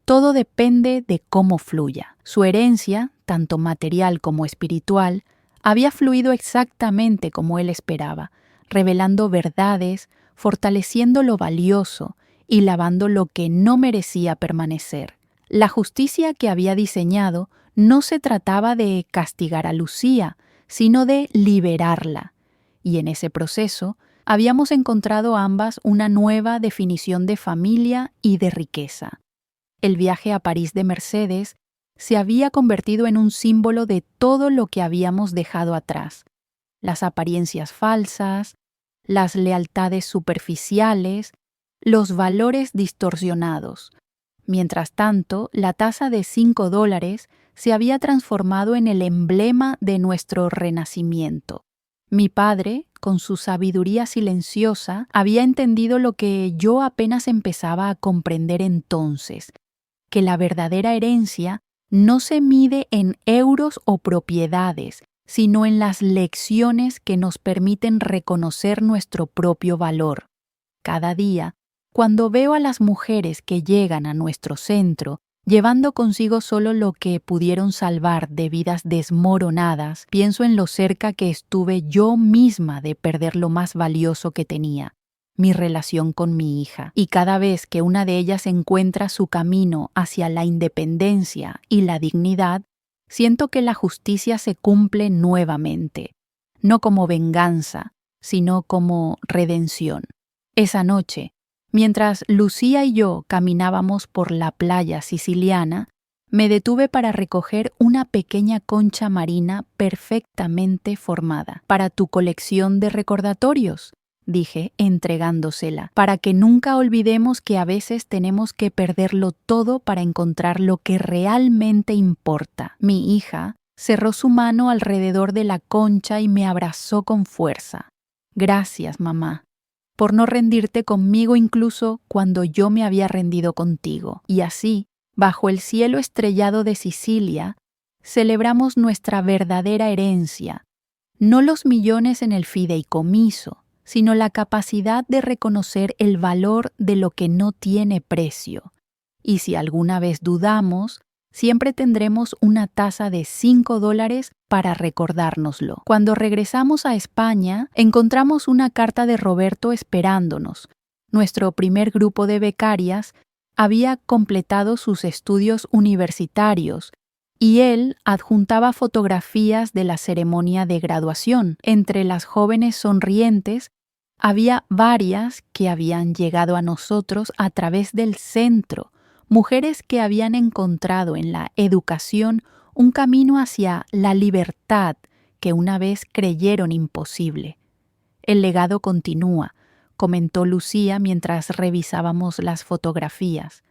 Todo depende de cómo fluya». Su herencia, tanto material como espiritual, había fluido exactamente como él esperaba, revelando verdades, fortaleciendo lo valioso y lavando lo que no merecía permanecer. La justicia que había diseñado no se trataba de castigar a Lucía, sino de liberarla. Y en ese proceso habíamos encontrado ambas una nueva definición de familia y de riqueza. El viaje a París de Mercedes se había convertido en un símbolo de todo lo que habíamos dejado atrás: las apariencias falsas, las lealtades superficiales, los valores distorsionados. Mientras tanto, la taza de $5 se había transformado en el emblema de nuestro renacimiento. Mi padre, con su sabiduría silenciosa, había entendido lo que yo apenas empezaba a comprender entonces: que la verdadera herencia no se mide en euros o propiedades, sino en las lecciones que nos permiten reconocer nuestro propio valor. Cada día, cuando veo a las mujeres que llegan a nuestro centro, llevando consigo solo lo que pudieron salvar de vidas desmoronadas, pienso en lo cerca que estuve yo misma de perder lo más valioso que tenía: mi relación con mi hija. Y cada vez que una de ellas encuentra su camino hacia la independencia y la dignidad, siento que la justicia se cumple nuevamente, no como venganza, sino como redención. Esa noche, mientras Lucía y yo caminábamos por la playa siciliana, me detuve para recoger una pequeña concha marina perfectamente formada. «Para tu colección de recordatorios», dije, entregándosela, «para que nunca olvidemos que a veces tenemos que perderlo todo para encontrar lo que realmente importa». Mi hija cerró su mano alrededor de la concha y me abrazó con fuerza. «Gracias, mamá, por no rendirte conmigo incluso cuando yo me había rendido contigo». Y así, bajo el cielo estrellado de Sicilia, celebramos nuestra verdadera herencia, no los millones en el fideicomiso, sino la capacidad de reconocer el valor de lo que no tiene precio. Y si alguna vez dudamos, siempre tendremos una taza de $5 para recordárnoslo. Cuando regresamos a España, encontramos una carta de Roberto esperándonos. Nuestro primer grupo de becarias había completado sus estudios universitarios y él adjuntaba fotografías de la ceremonia de graduación. Entre las jóvenes sonrientes había varias que habían llegado a nosotros a través del centro, mujeres que habían encontrado en la educación un camino hacia la libertad que una vez creyeron imposible. «El legado continúa», comentó Lucía mientras revisábamos las fotografías.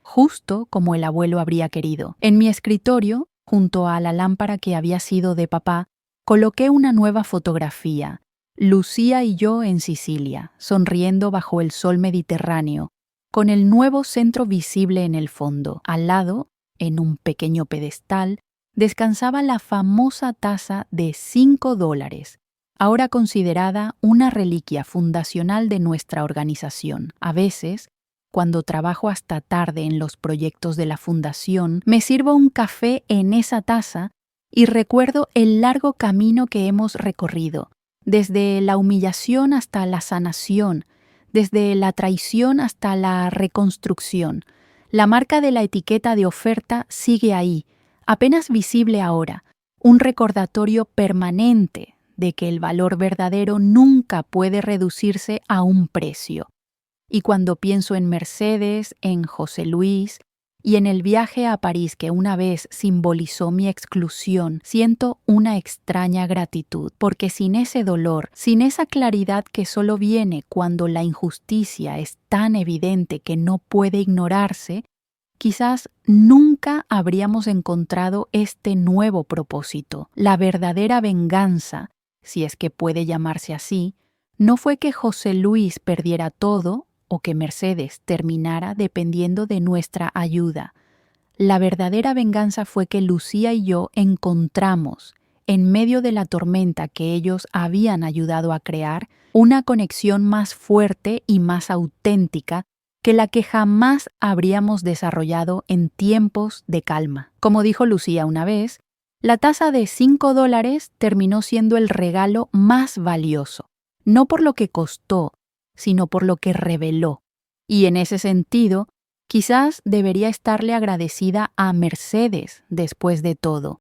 Justo como el abuelo habría querido. En mi escritorio, junto a la lámpara que había sido de papá, Coloqué una nueva fotografía, Lucía y yo en Sicilia, sonriendo bajo el sol Mediterráneo, con el nuevo centro visible en el fondo. Al lado, en un pequeño pedestal, descansaba la famosa taza de $5, ahora considerada una reliquia fundacional de nuestra organización. A veces, cuando trabajo hasta tarde en los proyectos de la fundación, me sirvo un café en esa taza y recuerdo el largo camino que hemos recorrido, desde la humillación hasta la sanación, desde la traición hasta la reconstrucción. La marca de la etiqueta de oferta sigue ahí, apenas visible ahora, un recordatorio permanente de que el valor verdadero nunca puede reducirse a un precio. Y cuando pienso en Mercedes, en José Luis y en el viaje a París que una vez simbolizó mi exclusión, siento una extraña gratitud, porque sin ese dolor, sin esa claridad que solo viene cuando la injusticia es tan evidente que no puede ignorarse, quizás nunca habríamos encontrado este nuevo propósito. La verdadera venganza, si es que puede llamarse así, no fue que José Luis perdiera todo o que Mercedes terminara dependiendo de nuestra ayuda. La verdadera venganza fue que Lucía y yo encontramos, en medio de la tormenta que ellos habían ayudado a crear, una conexión más fuerte y más auténtica que la que jamás habríamos desarrollado en tiempos de calma. Como dijo Lucía una vez, la taza de $5 terminó siendo el regalo más valioso, no por lo que costó, sino por lo que reveló. Y en ese sentido, quizás debería estarle agradecida a Mercedes después de todo,